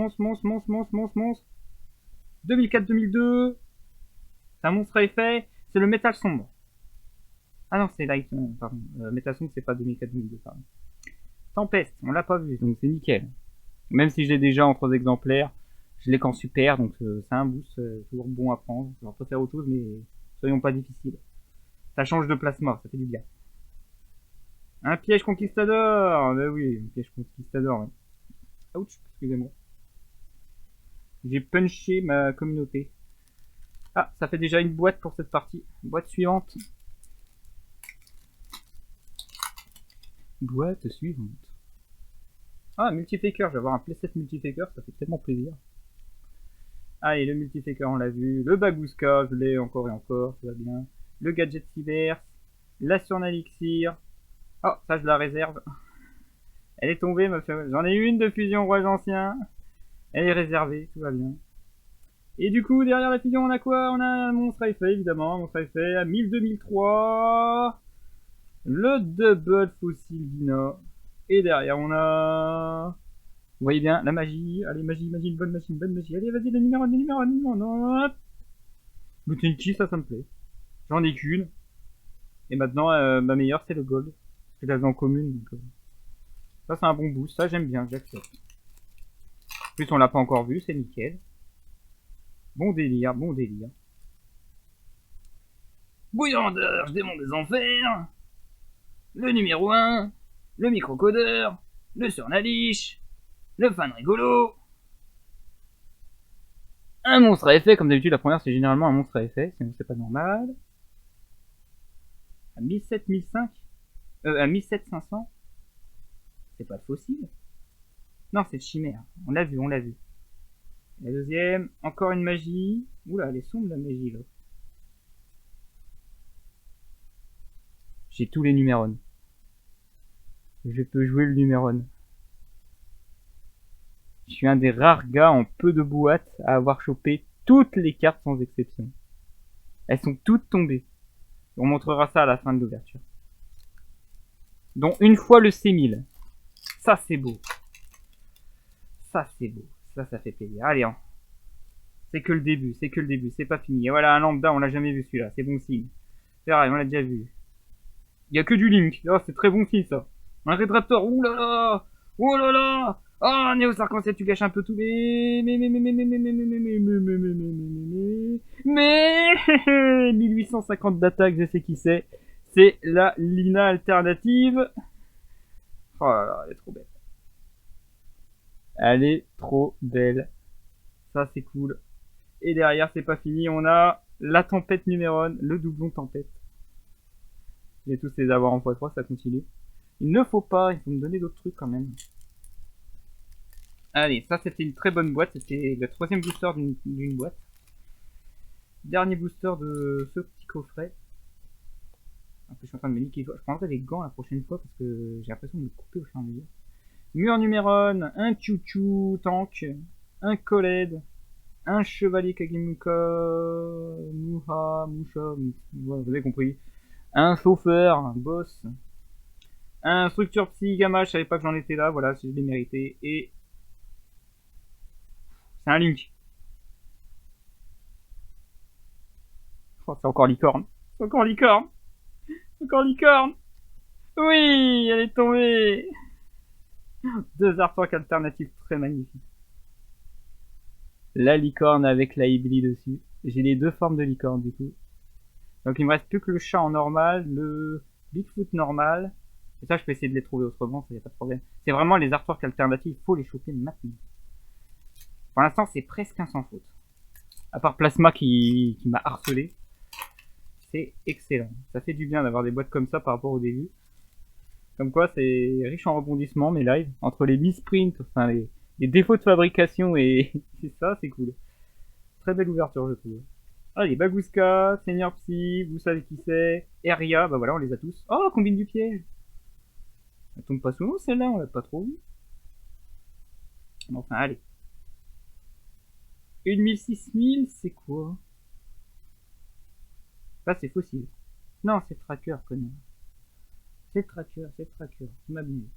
[SPEAKER 1] 2004-2002. C'est un monstre à effet. C'est le métal sombre. Ah non, c'est Light. Pardon. Métal sombre, c'est pas 2004-2002, pardon. Tempeste, on l'a pas vu, donc c'est nickel. Même si j'ai déjà en 3 exemplaires, je l'ai qu'en super, donc c'est un boost, toujours bon à prendre. On peut faire autre chose, mais soyons pas difficiles. Ça change de plasma, ça fait du bien. Un piège conquistador. Bah oui, un piège conquistador. Ouais. Ouch, excusez-moi. J'ai punché ma communauté. Ah, ça fait déjà une boîte pour cette partie. Boîte suivante. Boîte suivante. Ah, multifaker, je vais avoir un playset multifaker, ça fait tellement plaisir. Allez, le multifaker, on l'a vu. Le Bagouska, je l'ai encore et encore, ça va bien. Le gadget cyber. La surnalixir. Oh, ça je la réserve. Elle est tombée, ma femme. J'en ai une de fusion rouage ancien. Elle est réservée, tout va bien. Et du coup, derrière la fusion, on a quoi? On a un monstre à effet, évidemment. Monstre à effet à 1000-2003. Le double fossile Dina. Et derrière, on a... vous voyez bien, la magie. Allez, magie, une bonne magie. Allez, vas-y, le numéro. Non. Le Tenki, ça me plaît. J'en ai qu'une. Et maintenant, ma meilleure, c'est le gold. Parce que j'avais en commune. Donc, ça, c'est un bon boost. Ça, j'aime bien, j'accepte. En plus, on l'a pas encore vu, c'est nickel. Bon délire. Bouillant d'heure, démon des enfers. Le numéro 1. Le microcodeur. Le surnaliche. Le fan rigolo. Un monstre à effet, comme d'habitude, la première c'est généralement un monstre à effet, sinon c'est pas normal. À 1007, 1005 à 1007-500. C'est pas le fossile. Non, c'est le chimère. On l'a vu. La deuxième, encore une magie. Oula, elle est sombre la magie là. J'ai tous les Numéron. Je peux jouer le Numéron. Je suis un des rares gars en peu de boîtes à avoir chopé toutes les cartes sans exception. Elles sont toutes tombées. On montrera ça à la fin de l'ouverture. Dont une fois le C1000. Ça c'est beau. Ça c'est beau. Ça fait plaisir. Allez, hein. C'est que le début, c'est pas fini. Et voilà, un lambda, on l'a jamais vu celui-là, c'est bon signe. C'est vrai, on l'a déjà vu. Il y a que du Link. Oh, c'est très bon signe ça. Un Red Raptor, oulala. Oh là là. Ah, Neo Arc-en-Ciel, tu gâches un peu tout. Mais 1850 d'attaque, je sais qui c'est. C'est la Lina alternative. Oh là là, elle est trop belle. Elle est trop belle. Ça, c'est cool. Et derrière, c'est pas fini. On a la tempête Numéron, le doublon tempête. Je vais tous les avoir en x3, ça continue. Il ne faut pas, il faut me donner d'autres trucs quand même. Allez, ça c'était une très bonne boîte. C'était le 3ème booster d'une boîte. Dernier booster de ce petit coffret. Après, je suis en train de me niquer. Je prendrai des gants la prochaine fois parce que j'ai l'impression de me couper au fur et à mesure. Mur Numéron, un Chouchou tank, un Kholed, un Chevalier Kagemuka, Musha, vous avez compris. Un Chauffeur, un Boss, un Structure Psy Gamma, je savais pas que j'en étais là, voilà, je l'ai mérité. Et c'est un Link. Oh, c'est encore licorne. C'est encore licorne. Encore licorne. Oui, elle est tombée. Deux artworks alternatifs très magnifiques. La licorne avec la Ibli dessus. J'ai les deux formes de licorne du coup. Donc il me reste plus que le chat en normal, le Bigfoot normal. Et ça je peux essayer de les trouver autrement, ça y a pas de problème. C'est vraiment les artworks alternatifs, il faut les choper maintenant. Pour l'instant c'est presque un sans faute. À part Plasma qui m'a harcelé. C'est excellent. Ça fait du bien d'avoir des boîtes comme ça par rapport au début. Comme quoi c'est riche en rebondissements mes lives. Entre les misprints, enfin les défauts de fabrication et c'est ça, c'est cool. Très belle ouverture je trouve. Allez, Bagooska, Seigneur Psy, vous savez qui c'est. Eria, bah voilà, on les a tous. Oh, combine du piège. Elle tombe pas souvent celle-là, on l'a pas trop vu. Enfin, allez. 1000, 6000, c'est quoi? Ça, c'est fossile. Non, c'est tracker, connard. C'est tracker, tu m'abuses.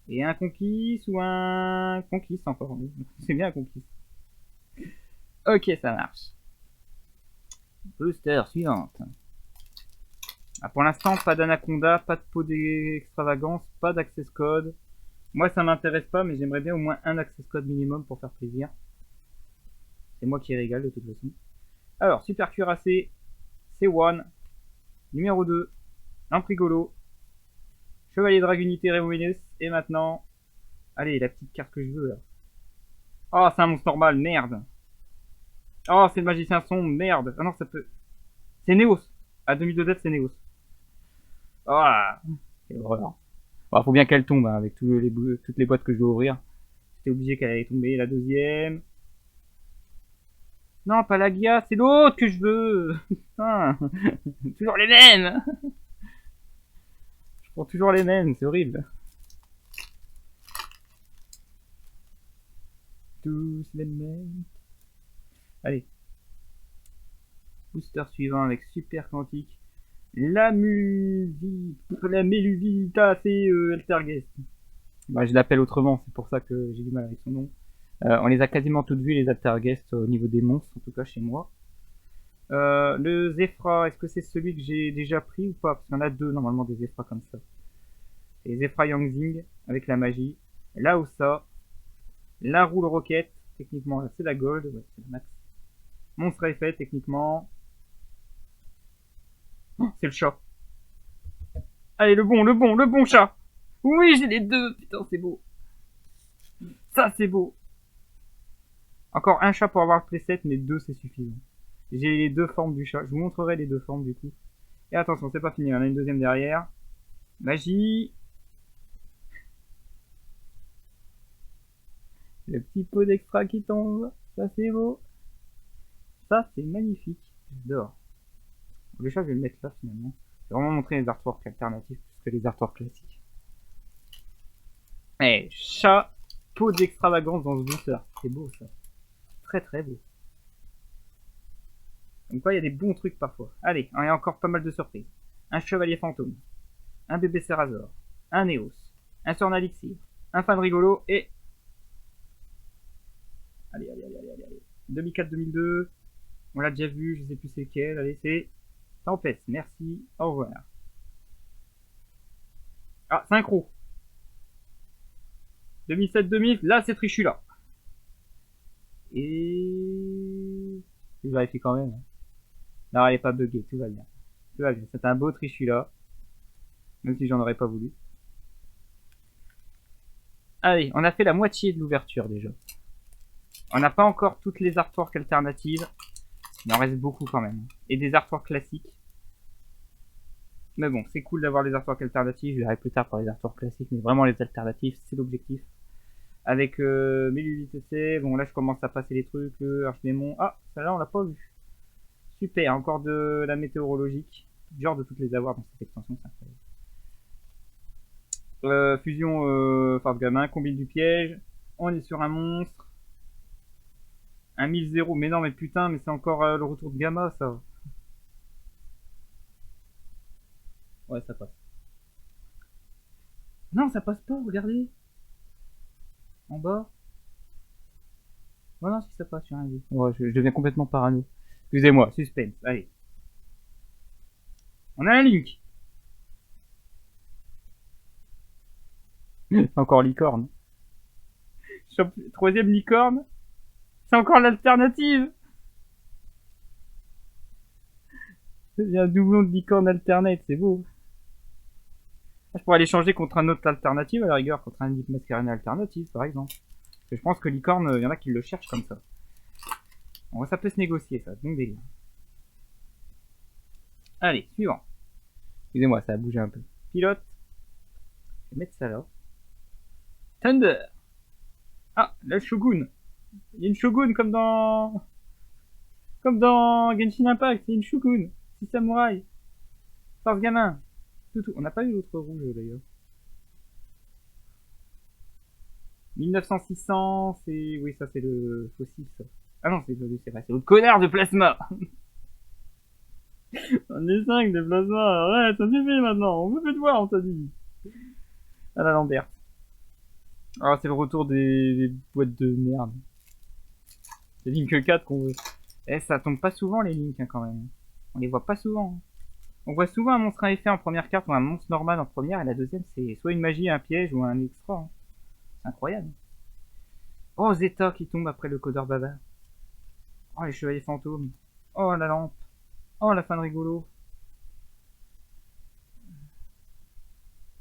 [SPEAKER 1] Et un conquis ou un conquis encore. C'est bien un conquis. Ok, ça marche. Booster suivante. Ah, pour l'instant, pas d'anaconda, pas de pot d'extravagance, pas d'access code. Moi, ça m'intéresse pas, mais j'aimerais bien au moins un access code minimum pour faire plaisir. C'est moi qui régale de toute façon. Alors, super cuirassé, C1, numéro 2, Lamprigolo, Chevalier Dragunité Removinus, et maintenant, allez, la petite carte que je veux là. Oh, c'est un monstre normal, merde. Oh, c'est le magicien sombre, merde. Ah non, ça peut... C'est Neos. À 2000 de dette, c'est Neos. Oh, quelle horreur. Bon, faut bien qu'elle tombe, hein, avec toutes les boîtes que je dois ouvrir. J'étais obligé qu'elle allait tomber. La deuxième. Non, pas la Gia, c'est l'autre que je veux. Putain. Toujours les mêmes. Je prends toujours les mêmes, c'est horrible. Tous les mêmes. Allez. Booster suivant avec Super Quantique. La Meluvita, c'est Altergeist. Bah, je l'appelle autrement, c'est pour ça que j'ai du mal avec son nom. On les a quasiment toutes vues, les Altergeist, au niveau des monstres, en tout cas chez moi. Le Zefra, est-ce que c'est celui que j'ai déjà pris ou pas? Parce qu'il y en a deux normalement des Zefra comme ça. Les Zefra Yangzing avec la magie. Là où ça. La Roule Rocket, techniquement c'est la Gold, ouais, c'est la max. Monstre effet, techniquement. Oh, c'est le chat. Allez, le bon chat. Oui, j'ai les deux. Putain, c'est beau. Ça, c'est beau. Encore un chat pour avoir le playset, mais deux, c'est suffisant. J'ai les deux formes du chat. Je vous montrerai les deux formes, du coup. Et attention, c'est pas fini. On a une deuxième derrière. Magie. Le petit pot d'extra qui tombe. Ça, c'est beau. Ça, c'est magnifique. J'adore. Le chat, je vais le mettre là, finalement. vais vraiment montrer les artworks alternatifs plus que les artworks classiques. Eh, chapeau d'extravagance dans ce booster. C'est beau ça. Très très beau. Comme quoi il y a des bons trucs parfois. Allez, il y a encore pas mal de surprises. Un chevalier fantôme. Un bébé Cerazor. Un Neos. Un Sornalixir. Un fan rigolo et... Allez. 2004-2002. On l'a déjà vu, je sais plus c'est lequel. Allez, c'est... Tempest, merci, au revoir. Ah, synchro. 2007-2000, là c'est Trichula. Et... Je vérifie quand même. Non, elle est pas buggée, tout va bien. Tout va bien, c'est un beau Trichula. Même si j'en aurais pas voulu. Allez, on a fait la moitié de l'ouverture déjà. On n'a pas encore toutes les artworks alternatives. Il en reste beaucoup quand même. Et des artworks classiques. Mais bon, c'est cool d'avoir les artworks alternatives. Je verrai plus tard pour les artworks classiques. Mais vraiment les alternatives, c'est l'objectif. Avec 1008cc. Bon, là je commence à passer les trucs. Archidémon. Ah, celle-là on l'a pas vu. Super, encore de la météorologique. Genre de toutes les avoir dans cette extension, c'est incroyable. Fusion Farce Gamin, combine du piège. On est sur un monstre. Un 1000-0, mais non, mais putain, mais c'est encore le retour de Gamma, ça. Ouais, ça passe. Non, ça passe pas, regardez. En bas. Voilà, si ça passe, j'ai rien vu. Ouais, je deviens complètement parano. Excusez-moi, suspense, allez. On a un Link. C'est encore licorne. Troisième licorne. C'est encore l'alternative. C'est un doublon de licorne alternate, c'est beau. Je pourrais les changer contre un autre alternative à la rigueur, contre un Deep Mascarena alternative par exemple. Parce que je pense que licorne, il y en a qui le cherchent comme ça. Bon, ça peut se négocier ça, donc délire. Allez, suivant. Excusez-moi, ça a bougé un peu. Pilote. Je vais mettre ça là. Thunder. Ah, la Shogun. Il y a une Shogun comme dans Genshin Impact, il y a une Shogun. 6 samouraïs. Force gamin. Tout. On n'a pas eu l'autre rouge d'ailleurs. 1900-600, c'est... Oui, ça c'est le fossile ça. Ah non, c'est l'autre connard de plasma. On est 5 de plasma. Ouais, ça suffit maintenant. On veut plus te voir, on t'a dit. À la Lambert. Ah, c'est le retour des boîtes de merde. C'est Link 4 qu'on veut. Eh, ça tombe pas souvent les Link hein, quand même. On les voit pas souvent. On voit souvent un monstre à effet en première carte ou un monstre normal en première, et la deuxième c'est soit une magie, un piège ou un extra. Hein. C'est incroyable. Oh, Zeta qui tombe après le codeur bavard. Oh, les chevaliers fantômes. Oh, la lampe. Oh, la fin de rigolo.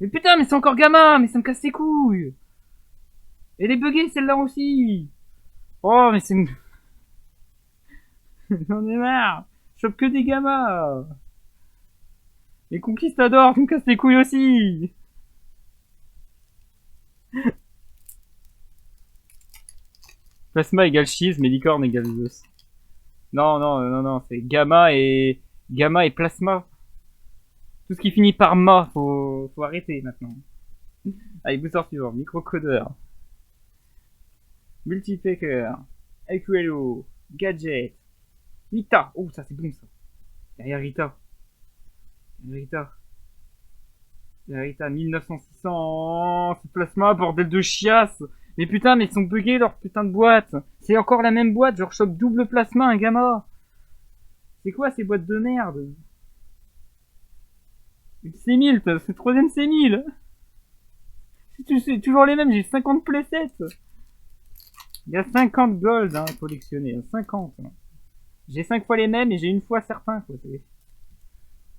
[SPEAKER 1] Mais putain, mais c'est encore gamin, mais ça me casse les couilles. Elle est buggée celle-là aussi. Oh, mais c'est... J'en ai marre. Je chope que des gamins. Les conquistadors, tu me casses les couilles aussi. Plasma égale Cheese, mais licorne égale Zeus. Non, c'est Gamma et Plasma. Tout ce qui finit par Ma, faut arrêter maintenant. Allez, booster suivant, microcodeur. Multipacker. Equelo. Gadget. Rita. Oh, ça c'est bon ça. Derrière Rita. Rita 1900-600. C'est Plasma, bordel de chiasse. Mais putain, mais ils sont buggés leur putain de boîte. C'est encore la même boîte, genre chope double plasma, un gamma. C'est quoi ces boîtes de merde? Une C1000, c'est le troisième C1000. C'est toujours les mêmes, j'ai 50 playsets. Il y a 50 gold hein, à collectionner, 50. Hein. J'ai 5 fois les mêmes et j'ai une fois certains. Quoi.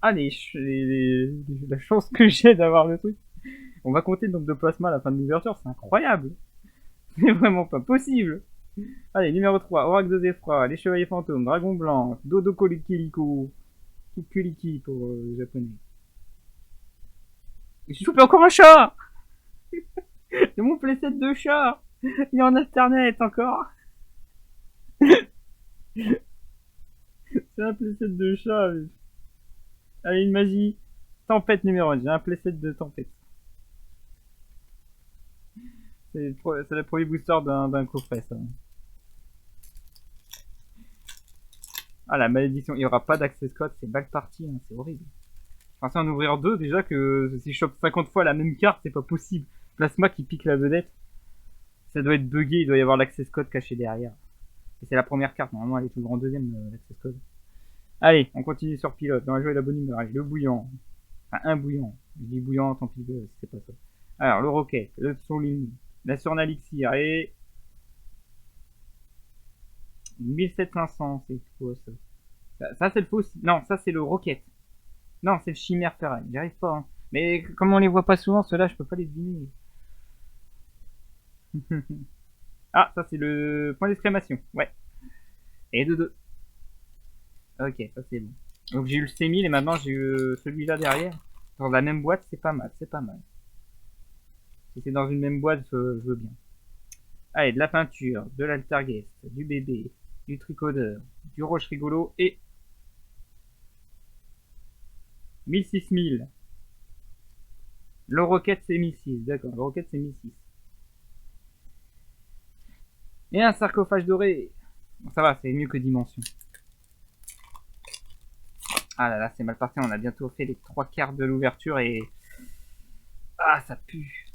[SPEAKER 1] Ah, la chance que j'ai d'avoir le truc. On va compter le nombre de plasma à la fin de l'ouverture, c'est incroyable. C'est vraiment pas possible. Allez, numéro 3, Oracle de Zefra, les Chevaliers Fantômes, Dragon Blanc, Dodo Kolikiliko, Kikuliki pour les japonais. J'ai chopé encore un chat. C'est mon playset de chat. Il est en alternate encore. C'est un playset de chat. Allez, une magie. Tempête numéro 1. J'ai un playset de tempête. C'est le premier booster d'un coffret, ça. Ah, la malédiction. Il n'y aura pas d'access code. C'est back party. Hein. C'est horrible. Je pensais en ouvrir 2 déjà que si je chope 50 fois la même carte, c'est pas possible. Plasma qui pique la vedette. Ça doit être bugué. Il doit y avoir l'access code caché derrière. Et c'est la première carte. Normalement, elle est toujours en deuxième, l'access code. Allez, on continue sur pilote. Dans la joie et la bonne humeur. Allez, le bouillant. Enfin, un bouillant. Je dis bouillant, tant pis, c'est pas ça. Alors, le roquette, le souligne, la surnalixir et 1700, c'est quoi ça? Ça c'est le faux. Non, ça c'est le roquette. Non, c'est le chimère ferraille. J'y arrive pas. Hein. Mais comme on les voit pas souvent, ceux-là, je peux pas les deviner. Ah, ça c'est le point d'exclamation. Ouais. Et de 2. Ok, ça c'est bon. Donc j'ai eu le C1000 et maintenant j'ai eu celui-là derrière. Dans la même boîte, c'est pas mal, c'est pas mal. Si c'est dans une même boîte, je veux bien. Allez, de la peinture, de l'alterguest, du bébé, du tricodeur, du roche rigolo et 1000. Le roquette c'est 1006, d'accord, le roquette c'est 1006. Et un sarcophage doré. Bon, ça va, c'est mieux que dimension. Ah là là, c'est mal parti, on a bientôt fait les 3/4 de l'ouverture et... Ah, ça pue.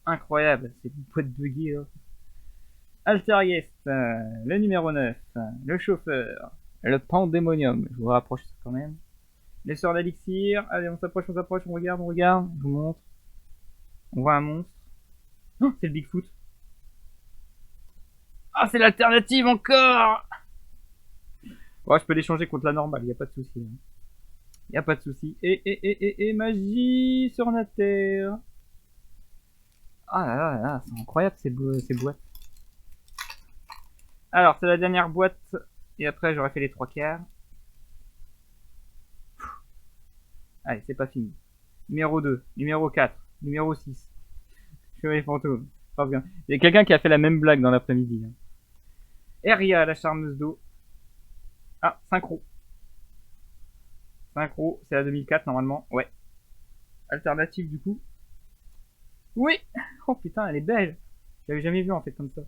[SPEAKER 1] Incroyable, c'est une boîte buggée là. Altergeist, le numéro 9, le chauffeur, le pandémonium, je vous rapproche ça quand même. Les sorts d'élixir, allez on s'approche, on regarde, je vous montre. On voit un monstre. Oh, c'est le Bigfoot. Ah, c'est l'alternative encore. Ouais, je peux l'échanger contre la normale, y a pas de souci. Hein. Y a pas de souci. Et magie sur la terre. Ah là là là, c'est incroyable ces boîtes. Alors, c'est la dernière boîte. Et après, j'aurais fait les 3/4. Allez, c'est pas fini. Numéro 2, numéro 4, numéro 6. Chevalier fantôme. Pas bien. Il y a quelqu'un qui a fait la même blague dans l'après-midi. Hein. Eria, la charmeuse d'eau. Ah, synchro. Synchro, c'est la 2004 normalement. Ouais. Alternative du coup. Oui. Oh putain, elle est belle. Je l'avais jamais vue en fait comme ça.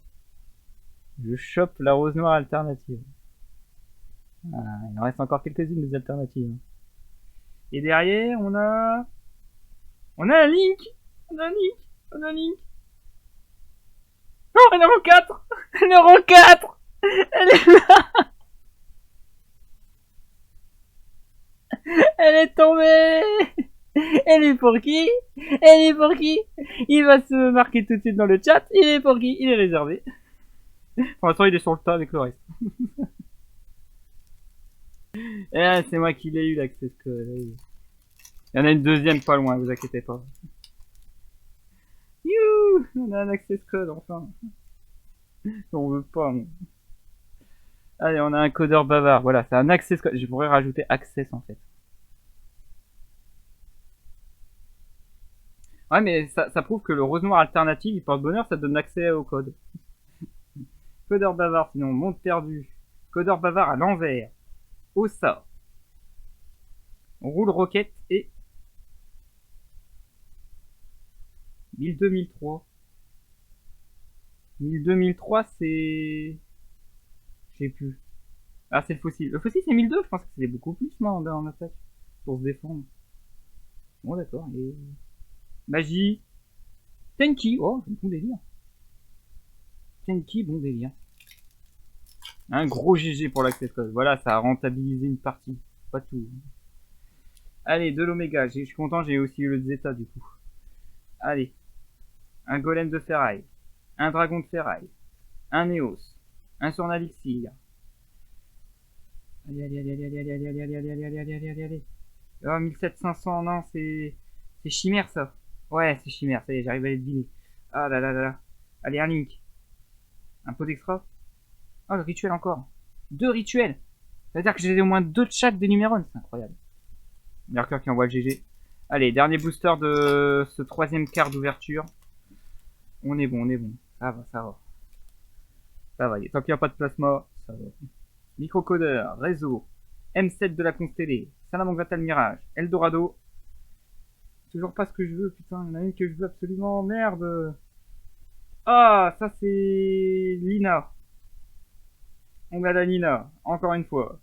[SPEAKER 1] Je chope la rose noire alternative. Ah, il en reste encore quelques-unes des alternatives. Et derrière, on a un Link. On a un Link. Oh, elle est en 4. Elle est en 4. Elle est là. Elle est tombée. Elle est pour qui? Elle est pour qui? Il va se marquer tout de suite dans le chat. Il est pour qui? Il est réservé. Pour l'instant, il est sur le tas avec le reste. Et là, c'est moi qui l'ai eu, l'access code. Il y en a une deuxième pas loin, vous inquiétez pas. Youhou! On a un access code, enfin. On veut pas, mais... Allez, on a un codeur bavard. Voilà, c'est un access code. Je pourrais rajouter access, en fait. Ouais, mais ça prouve que le rose noir alternative, il porte bonheur, ça donne accès au code. Codeur bavard, sinon, monde perdu. Codeur bavard à l'envers. Ossa. Roule roquette et... 1002-1003. 1002-1003, c'est... Je sais plus. Ah, c'est le fossile. Le fossile, c'est 1002, je pense que c'est beaucoup plus, moi, en attaque. Pour se défendre. Bon, d'accord. Et... Magie. Tenki. Oh, c'est bon délire. Tenki, bon délire. Un gros GG pour l'access code. Voilà, ça a rentabilisé une partie. Pas tout. Allez, de l'oméga. Je suis content, j'ai aussi eu le zeta du coup. Allez. Un golem de ferraille. Un dragon de ferraille. Un Néos. Un surnalixir. Allez. Oh, 1700, non, c'est chimère ça. Ouais, c'est chimère, ça y est, j'arrive à les deviner. Ah là là là là. Allez, un link. Un pot d'extra. Oh, le rituel encore. 2 rituels. Ça veut dire que j'ai au moins 2 de chaque des numéros. C'est incroyable. Mercure qui envoie le GG. Allez, dernier booster de ce 3e quart d'ouverture. On est bon. Ça va. Ça va, tant qu'il n'y a pas de plasma, ça va. Microcodeur, réseau, M7 de la Constellée, Salamandre Fatal Mirage, Eldorado, toujours pas ce que je veux, putain, il y en a une que je veux absolument, merde. Ah, ça c'est Lina. On a la Nina, encore une fois.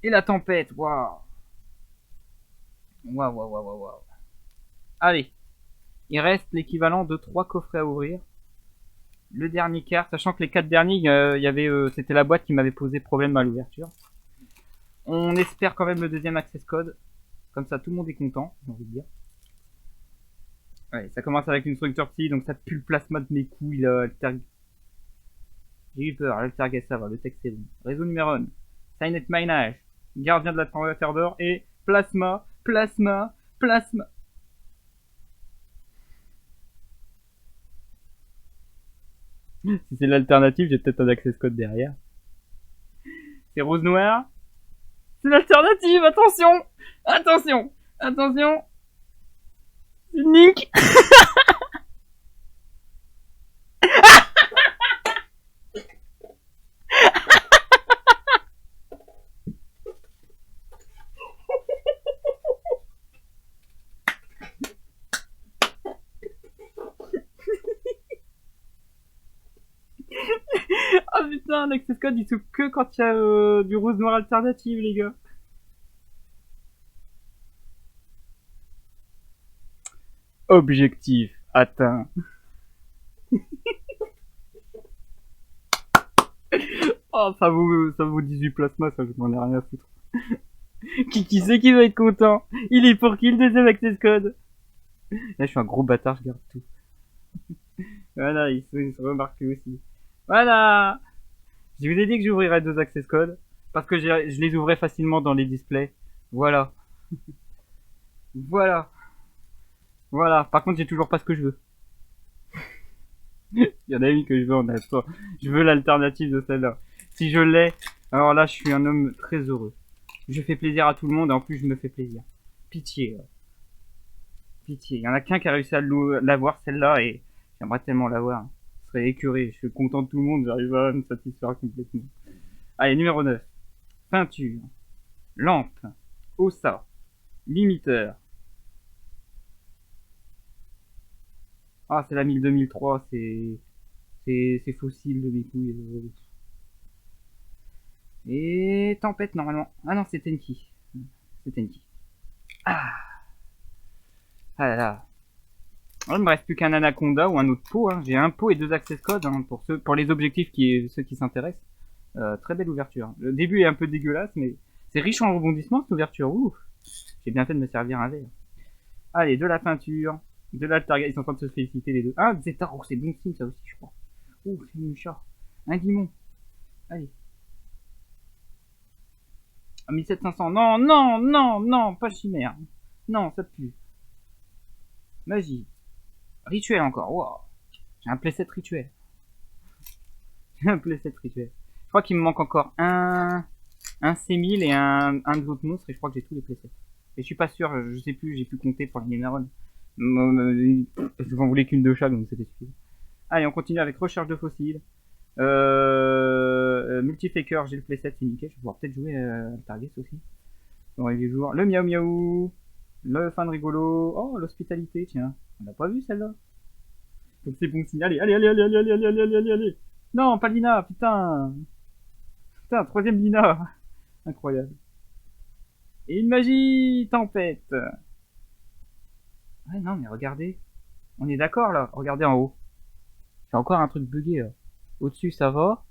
[SPEAKER 1] Et la tempête, waouh. Waouh, waouh, waouh, waouh. Allez, il reste l'équivalent de 3 coffrets à ouvrir. Le dernier quart, sachant que les 4 derniers, c'était la boîte qui m'avait posé problème à l'ouverture. On espère quand même le deuxième access code. Comme ça, tout le monde est content, j'ai envie de dire. Ouais, ça commence avec une structure psy, donc ça pue le plasma de mes couilles, là. J'ai eu peur, l'altergate, ça va, le texte c'est bon. Réseau numéro 1. Signet Minage. Gardien de la Terre d'or et plasma, plasma, plasma. Si c'est l'alternative, j'ai peut-être un access code derrière. C'est rose noire. C'est l'alternative, attention. Attention. Attention. C'est Nick. Ah putain, l'access code il s'ouvre que quand il y a du rose noir alternative, les gars. Objectif atteint. Oh, ça vaut 18 plasmas, ça, je m'en ai rien à foutre. Qui c'est qui va être content? Il est pour qui le deuxième access code? Là, je suis un gros bâtard, je garde tout. Voilà, il se remarque aussi. Voilà! Je vous ai dit que j'ouvrirais 2 access codes. Parce que je les ouvrais facilement dans les displays. Voilà. Voilà. Voilà. Par contre, j'ai toujours pas ce que je veux. Il y en a une que je veux en instant. Je veux l'alternative de celle-là. Si je l'ai, alors là, je suis un homme très heureux. Je fais plaisir à tout le monde et en plus, je me fais plaisir. Pitié. Pitié. Il y en a qu'un qui a réussi à l'avoir, celle-là, et j'aimerais tellement l'avoir. Ce serait écœuré. Je suis content de tout le monde, j'arrive à me satisfaire complètement. Allez, numéro 9. Peinture. Lampe. Ossa. Limiteur. Ah, c'est la 1000-2003, c'est fossile de mes couilles. Et tempête, normalement. Ah non, c'est Tenki. C'est Tenki. Ah. Ah là là. Il me reste plus qu'un anaconda ou un autre pot. Hein. J'ai un pot et 2 access codes hein, pour les objectifs ceux qui s'intéressent. Très belle ouverture. Le début est un peu dégueulasse, mais c'est riche en rebondissements cette ouverture. Ouf. J'ai bien fait de me servir un verre. Allez, de la peinture, de l'altergate. Ils sont en train de se féliciter les deux. Ah, Zeta, oh, c'est bon signe ça aussi, je crois. Oh, c'est une chat. Un guimon. Allez. Ah, 17500. Non, non, non, non, pas chimère. Non, ça pue. Magie. Rituel encore. Wow. J'ai un playset rituel. J'ai un playset rituel. Je crois qu'il me manque encore un C1000 et un de votre monstre et je crois que j'ai tous les playsets. Et je suis pas sûr, je sais plus, j'ai pu compter pour les neurones. Je m'en voulais qu'une de chaque donc c'était suffisant. Allez, on continue avec recherche de fossiles. Multifaker, j'ai le playset, c'est nickel. Je vais pouvoir peut-être jouer à Target aussi. Dans les jours. Le miaou miaou. Le fan rigolo. Oh, l'hospitalité, tiens. On l'a pas vu celle-là. Donc c'est bon signe. Allez, allez, allez, allez, allez, allez, allez, allez, allez, allez. Non, pas Lina, putain. Putain, troisième Lina. Incroyable. Et une magie tempête. Ouais, non, mais regardez. On est d'accord là. Regardez en haut. J'ai encore un truc bugué là. Au-dessus, ça va.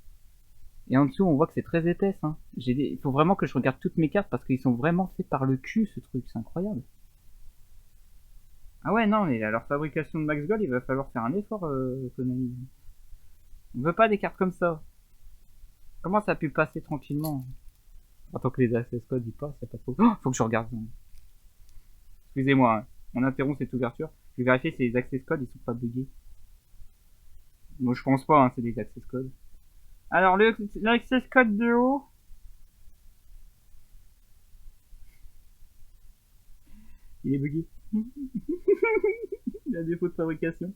[SPEAKER 1] Et en dessous, on voit que c'est très épaisse. Hein. Il faut vraiment que je regarde toutes mes cartes parce qu'ils sont vraiment faits par le cul, ce truc. C'est incroyable. Ah ouais, non, mais à leur fabrication de Max Gold, il va falloir faire un effort, Konami. On veut pas des cartes comme ça. Comment ça a pu passer tranquillement? En tant que les access codes, ils passent, c'est pas trop. Oh, faut que je regarde. Excusez-moi, hein. On interrompt cette ouverture. Je vais vérifier si les access codes, ils sont pas buggés. Moi, je pense pas, hein, c'est des access codes. Alors, l'access code de haut. Il est bugué. Il a des défaut de fabrication.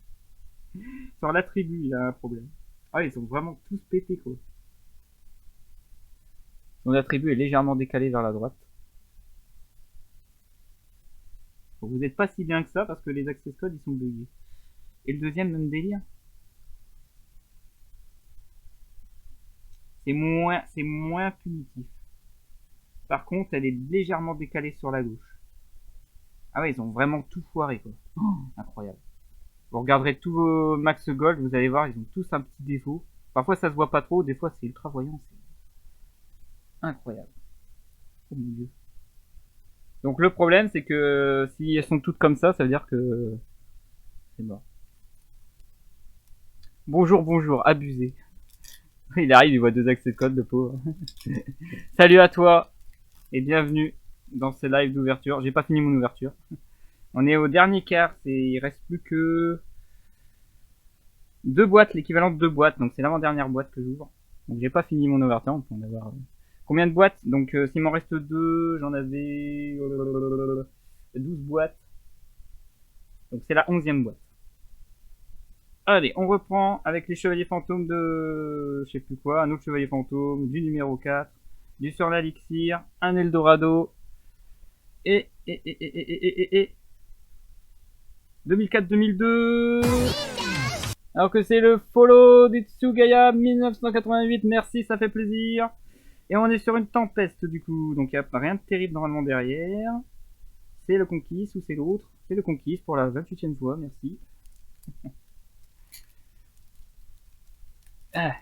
[SPEAKER 1] Sur l'attribut, il a un problème. Ah, ils sont vraiment tous pétés, quoi. Son attribut est légèrement décalé vers la droite. Bon, vous n'êtes pas si bien que ça parce que les access codes ils sont buggés. Et le deuxième, même délire. C'est moins punitif. Par contre, elle est légèrement décalée sur la gauche. Ah ouais, ils ont vraiment tout foiré, quoi. Oh, incroyable. Vous regarderez tous vos max gold, vous allez voir, ils ont tous un petit défaut. Parfois, ça se voit pas trop, des fois, c'est ultra voyant. C'est incroyable. Oh mon dieu. Donc, le problème, c'est que si elles sont toutes comme ça veut dire que c'est mort. Bonjour, bonjour, abusé. Il arrive, il voit 2 accès codes, le pauvre. Salut à toi et bienvenue dans ce live d'ouverture. J'ai pas fini mon ouverture. On est au dernier quart, il reste plus que 2 boîtes, l'équivalent de 2 boîtes. Donc c'est l'avant-dernière boîte que j'ouvre. Donc j'ai pas fini mon ouverture, on peut en avoir... Combien de boîtes? Donc s'il m'en reste 2, j'en avais 12 boîtes. Donc c'est la 11e boîte. Allez, on reprend avec les chevaliers fantômes de... je sais plus quoi, un autre chevalier fantôme, du numéro 4, du sur l'élixir, un Eldorado, et 2004-2002, alors que c'est le follow du Tsugaya 1988, merci, ça fait plaisir. Et on est sur une tempeste du coup, donc il n'y a rien de terrible normalement derrière. C'est le Conquis ou c'est l'autre? C'est le Conquis pour la 28e fois, merci. Ah,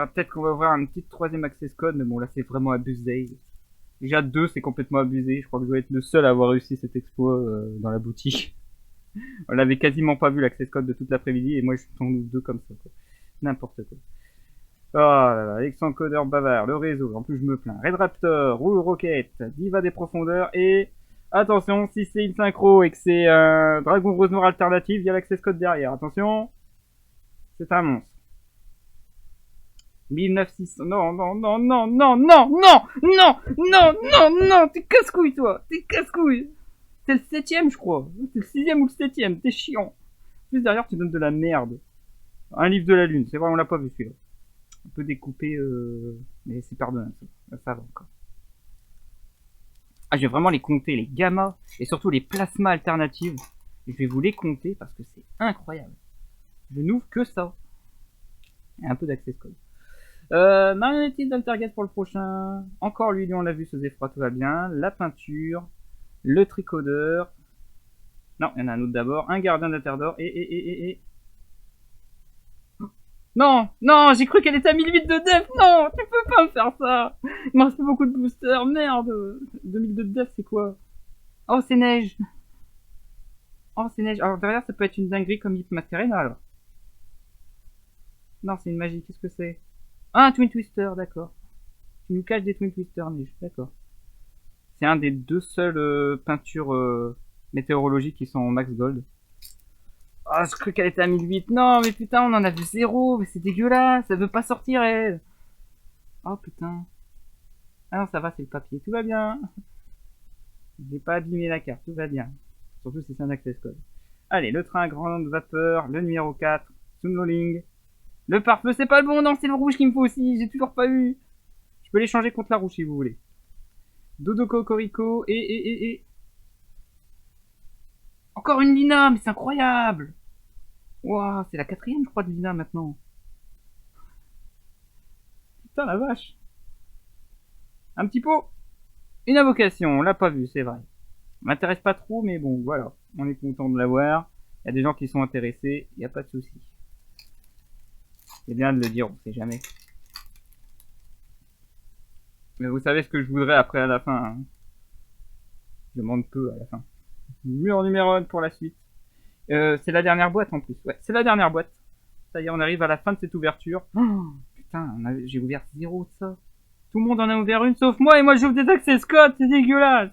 [SPEAKER 1] peut-être qu'on va ouvrir un petit 3ème access code, mais bon là c'est vraiment abusé. Déjà 2 c'est complètement abusé, je crois que je dois être le seul à avoir réussi cet exploit dans la boutique. On l'avait quasiment pas vu l'access code de toute l'après-midi et moi je suis tombé 2 comme ça quoi. N'importe quoi. Oh là là, Alexandre bavard, le réseau, en plus je me plains. Red Raptor, Wool Rocket, Diva des profondeurs et... Attention, si c'est une synchro et que c'est un Dragon Rose Noir alternatif, il y a l'access code derrière. Attention, c'est un monstre. 1900, non, non, non, non, non, non, non, non, non, non, non, t'es casse-couille toi, t'es casse-couille. C'est le 7ème je crois, c'est le 6ème ou le 7ème, t'es chiant. Plus derrière tu donnes de la merde. Un livre de la lune, c'est vrai on l'a pas vu celui-là. On peut découper, mais c'est pardonnable ça va encore. Ah je vais vraiment les compter, les gammas, et surtout les plasmas alternatives. Je vais vous les compter parce que c'est incroyable. Je n'ouvre que ça. Et un peu d'access code. Marionnettiste d'Altergate pour le prochain. Encore lui on l'a vu, ce Zefra, tout va bien. La peinture. Le tricodeur. Non, il y en a un autre d'abord. Un gardien d'Interdor. Et... Non, non, j'ai cru qu'elle était à 1008 de def. Non, tu peux pas me faire ça. Il me reste beaucoup de boosters. Merde. 2002 de def, c'est quoi? Oh, c'est neige. Oh, c'est neige. Alors derrière, ça peut être une dinguerie comme Hip Materena, alors. Non, c'est une magie. Qu'est-ce que c'est? Ah, un Twin Twister, d'accord. Tu nous caches des Twin Twister niche, d'accord. C'est un des 2 seules peintures météorologiques qui sont en max gold. Ah, je crois qu'elle était à 1008. Non, mais putain, on en a vu 0. Mais c'est dégueulasse. Ça veut pas sortir, elle. Oh, putain. Ah non, ça va, c'est le papier. Tout va bien. J'ai pas abîmé la carte. Tout va bien. Surtout si c'est un access code. Allez, le train à grande vapeur. Le numéro 4. Sunloling. Le pare-feu, c'est pas le bon. Non, c'est le rouge qu'il me faut aussi. J'ai toujours pas eu. Je peux l'échanger contre la rouge si vous voulez. Dodo Cocorico. Et... Encore une Lina. Mais c'est incroyable. Waouh, c'est la 4ème, je crois, de Lina maintenant. Putain, la vache. Un petit pot. Une invocation, on l'a pas vu, c'est vrai. M'intéresse pas trop, mais bon, voilà. On est content de l'avoir. Il y a des gens qui sont intéressés, il n'y a pas de souci. C'est bien de le dire, on sait jamais. Mais vous savez ce que je voudrais après à la fin. Hein. Je demande peu à la fin. Mur numéro 1 pour la suite. C'est la dernière boîte en plus. Ouais, c'est la dernière boîte. Ça y est, on arrive à la fin de cette ouverture. Oh, putain, j'ai ouvert 0 de ça. Tout le monde en a ouvert une sauf moi et moi j'ouvre des access codes, c'est dégueulasse.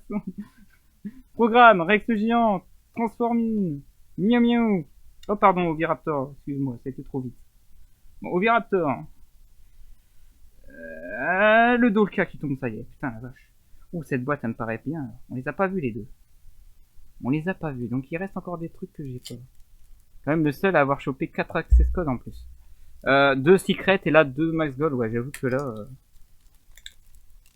[SPEAKER 1] Programme, Rex géant, Transforming, Miaou Miaou. Oh pardon, Oviraptor, excuse-moi, ça a été trop vite. Bon, Oviraptor. Le Dolka qui tombe, ça y est, putain la vache. Ouh, cette boîte elle me paraît bien. On les a pas vus les deux. On les a pas vus, donc il reste encore des trucs que j'ai pas. Quand même le seul à avoir chopé 4 access codes en plus. 2 secrets et là 2 max gold, ouais j'avoue que là...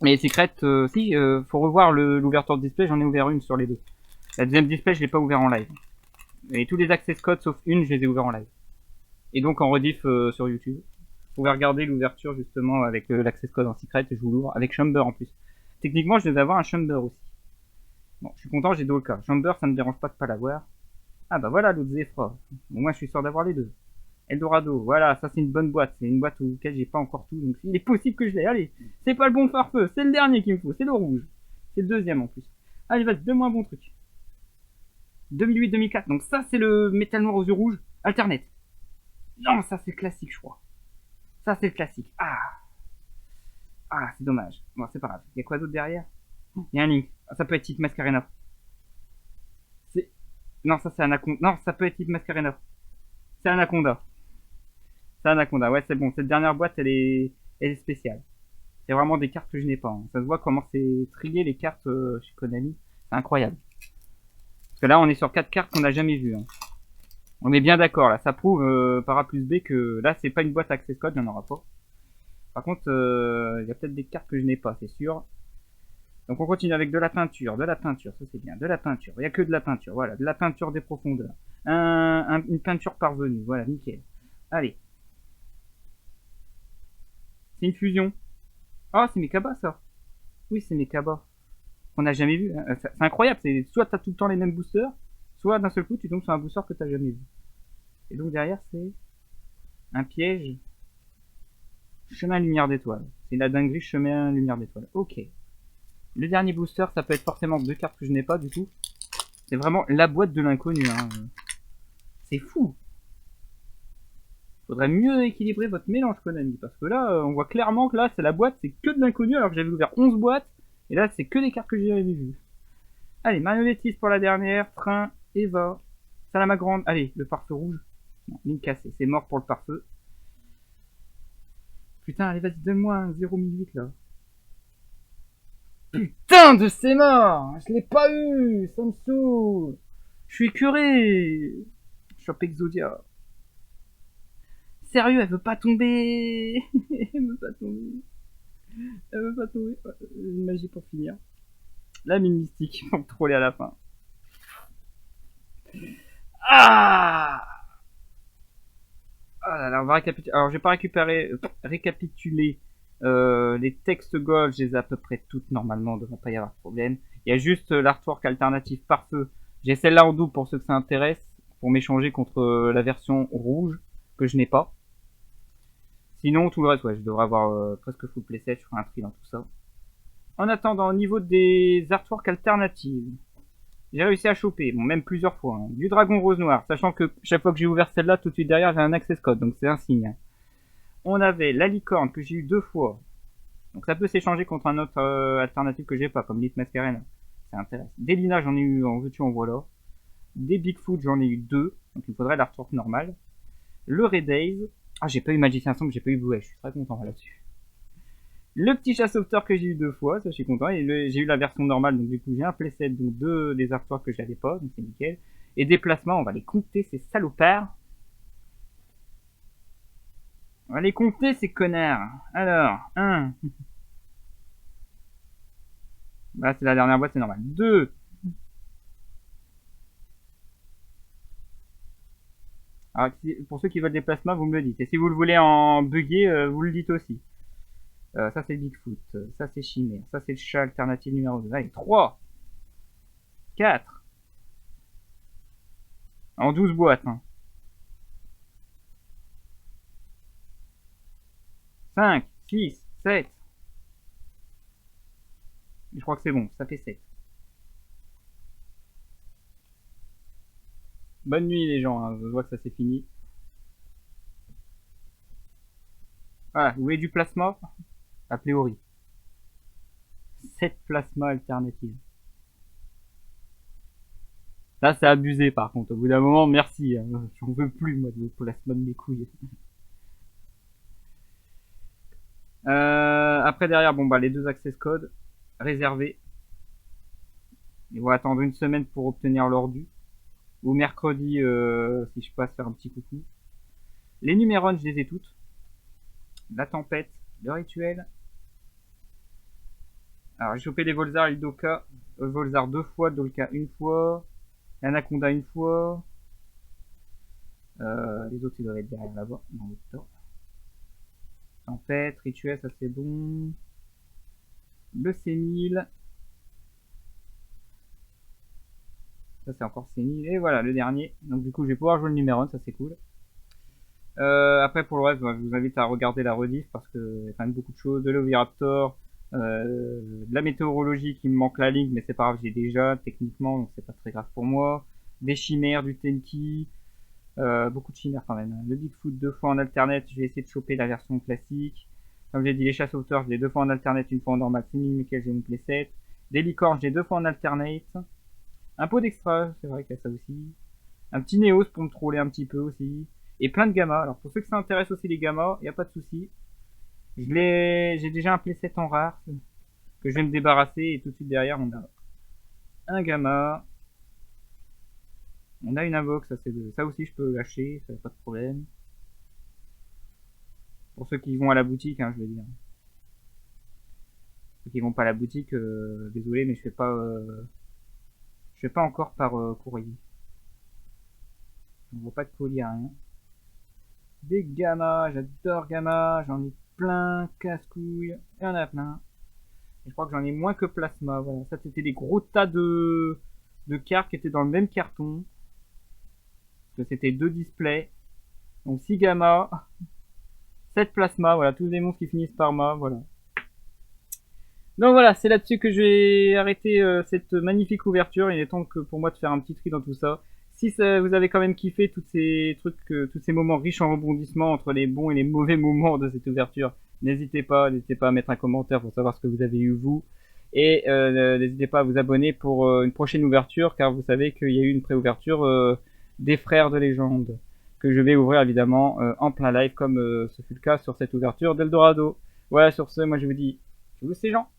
[SPEAKER 1] Mais Secret, si, faut revoir l'ouverture de display, j'en ai ouvert une sur les deux. La deuxième display, je l'ai pas ouvert en live. Et tous les access codes, sauf une, je les ai ouverts en live. Et donc en rediff sur YouTube. Vous pouvez regarder l'ouverture justement avec l'access code en secret, et je vous l'ouvre avec Chamber en plus. Techniquement, je devais avoir un Chamber aussi. Bon, je suis content, j'ai deux au cas. Chamber, ça me dérange pas de pas l'avoir. Ah bah voilà l'autre Zephyr. Bon, moi je suis sûr d'avoir les deux. Eldorado, voilà, ça c'est une bonne boîte. C'est une boîte auquel j'ai pas encore tout, donc il est possible que je l'ai. Allez, c'est pas le bon pare-feu, c'est le dernier qu'il me faut, c'est le rouge. C'est le deuxième en plus. Allez, vas-y, donne-moi un bon truc. 2008-2004, donc ça c'est le métal noir aux yeux rouges, Alternate. Non, ça c'est classique, je crois. Ça c'est le classique. Ah, c'est dommage. Bon, c'est pas grave. Il y a quoi d'autre derrière? Il y a un link. Ah, ça peut être Hit Mascarena. C'est... Non, ça c'est Anaconda. Non, ça peut être Hit Mascarena. C'est Anaconda. C'est Anaconda. Ouais, c'est bon. Cette dernière boîte, elle est spéciale. C'est vraiment des cartes que je n'ai pas. Hein. Ça se voit comment c'est trié les cartes chez Konami. C'est incroyable. Parce que là, on est sur 4 cartes qu'on n'a jamais vues. Hein. On est bien d'accord là. Ça prouve par A plus B que là, c'est pas une boîte Access Code, il n'y en aura pas. Par contre, il y a peut-être des cartes que je n'ai pas, c'est sûr. Donc on continue avec de la peinture, ça c'est bien, de la peinture. Il n'y a que de la peinture, voilà, de la peinture des profondeurs. Une peinture parvenue, voilà, nickel. Allez. C'est une fusion. Ah, c'est Mekaba ça. Oui, c'est Mekaba. On n'a jamais vu. Hein. C'est incroyable, c'est soit t'as tout le temps les mêmes boosters, soit d'un seul coup tu tombes sur un booster que t'as jamais vu. Et donc derrière c'est un piège. Chemin lumière d'étoile. C'est la dinguerie chemin lumière d'étoile. Ok. Le dernier booster, ça peut être forcément deux cartes que je n'ai pas du tout. C'est vraiment la boîte de l'inconnu. Hein. C'est fou. Faudrait mieux équilibrer votre mélange Konami. Parce que là, on voit clairement que là, c'est la boîte, c'est que de l'inconnu. Alors que j'avais ouvert 11 boîtes. Et là, c'est que des cartes que j'ai jamais vues. Allez, marionnettiste pour la dernière. Train, Eva, Salama Grande. Allez, le pare-feu rouge. Non, ligne cassée. C'est mort pour le pare-feu. Putain, allez, vas-y, donne-moi un 0,8 là. Putain de c'est mort. Je l'ai pas eu. Ça me saoule. Je suis curé. Shop Exodia. Sérieux, elle veut pas tomber. Elle veut pas tomber. Elle veut pas tomber. Une magie pour finir. La mine mystique pour troller à la fin. Ah là là, on va récapituler. Alors, je vais pas récapituler les textes gold. Je les ai à peu près toutes normalement. Il devrait pas y avoir de problème. Il y a juste l'artwork alternatif par feu. J'ai celle-là en double pour ceux que ça intéresse. Pour m'échanger contre la version rouge que je n'ai pas. Sinon, tout le reste, ouais, je devrais avoir presque full playset. Je ferai un tri dans tout ça. En attendant, au niveau des artworks alternatives, j'ai réussi à choper, bon, même plusieurs fois, hein, du dragon rose noir, sachant que chaque fois que j'ai ouvert celle-là, tout de suite derrière, j'ai un access code, donc c'est un signe. Hein. On avait la licorne que j'ai eu 2 fois, donc ça peut s'échanger contre un autre alternative que j'ai pas, comme Lit Mascarena. C'est intéressant. Des Lina, j'en ai eu en veux-tu en voilà. Des Bigfoot, j'en ai eu 2, donc il faudrait l'artwork normal. Le Red Days, ah, j'ai pas eu Magicien Sombre, j'ai pas eu Blue Edge, je suis très content là-dessus. Le petit chasse-sauveteur que j'ai eu 2 fois, ça je suis content. Et j'ai eu la version normale, donc du coup j'ai un playset, donc 2 des artworks que j'avais pas, donc c'est nickel. Et déplacements, on va les compter ces salopards. On va les compter ces connards. Alors, 1. Là c'est la dernière boîte, c'est normal. 2. Alors pour ceux qui veulent des plasmas, vous me le dites. Et si vous le voulez en bugger, vous le dites aussi. Ça c'est Bigfoot, ça c'est Chimère, ça c'est le chat alternatif numéro 2. Allez, 3, 4, en 12 boîtes. Hein. 5, 6, 7. Je crois que c'est bon, ça fait 7. Bonne nuit les gens, hein. Je vois que ça c'est fini. Voilà, vous voulez du plasma? A priori. 7 plasmas alternatives. Là c'est abusé par contre, au bout d'un moment, merci. Hein. J'en veux plus moi de plasma de mes couilles. Après derrière, bon bah les 2 access codes réservés. Ils vont attendre une semaine pour obtenir l'ordu. Ou mercredi si je passe faire un petit coucou. Les numérons, je les ai toutes. La tempête, le rituel. Alors j'ai chopé les Volzar et le Doka. Volzar 2 fois, Dolka 1 fois. Anaconda 1 fois. Les autres ils doivent être derrière là-bas, dans le temps. Tempête, Rituel, ça c'est bon. Le sénile. Ça c'est encore sénile. Et voilà le dernier. Donc du coup je vais pouvoir jouer le numéro 1, ça c'est cool. Après pour le reste, je vous invite à regarder la rediff parce que y a quand même beaucoup de choses. De l'Oviraptor, de la météorologie qui me manque la ligne, mais c'est pas grave, j'ai déjà techniquement, donc c'est pas très grave pour moi. Des chimères, du Tenki, beaucoup de chimères quand même. Le Bigfoot 2 fois en alternate, je vais essayer de choper la version classique. Comme j'ai dit, les chasses hauteurs, je l'ai 2 fois en alternate, 1 fois en normal, c'est lequel j'ai mon playset. Des licornes, j'ai 2 fois en alternate. Un pot d'extra, c'est vrai qu'il y a ça aussi. Un petit Néos pour me troller un petit peu aussi. Et plein de gamma. Alors pour ceux que ça intéresse aussi les gamma, il n'y a pas de souci. J'ai déjà un playset en rare que je vais me débarrasser et tout de suite derrière on a un gamma. On a une invoque, ça aussi je peux lâcher, ça n'a pas de problème. Pour ceux qui vont à la boutique, hein, je veux dire. Ceux qui vont pas à la boutique, désolé mais je fais pas encore par courrier. On voit pas de colis à rien. Des gamma, j'adore gamma, j'en ai plein, casse-couilles, il y en a plein. Et je crois que j'en ai moins que plasma, voilà. Ça c'était des gros tas de cartes qui étaient dans le même carton. C'était 2 displays. Donc 6 gamma, 7 plasma, voilà, tous des monstres qui finissent par ma, voilà. Donc voilà, c'est là-dessus que je vais arrêter cette magnifique ouverture. Il est temps pour moi de faire un petit tri dans tout ça. Si vous avez quand même kiffé tous ces trucs, tous ces moments riches en rebondissements entre les bons et les mauvais moments de cette ouverture, n'hésitez pas à mettre un commentaire pour savoir ce que vous avez eu vous. Et n'hésitez pas à vous abonner pour une prochaine ouverture, car vous savez qu'il y a eu une pré-ouverture des Frères de Légende, que je vais ouvrir évidemment en plein live, comme ce fut le cas sur cette ouverture d'Eldorado. Voilà, sur ce, moi je vous dis, salut ces gens.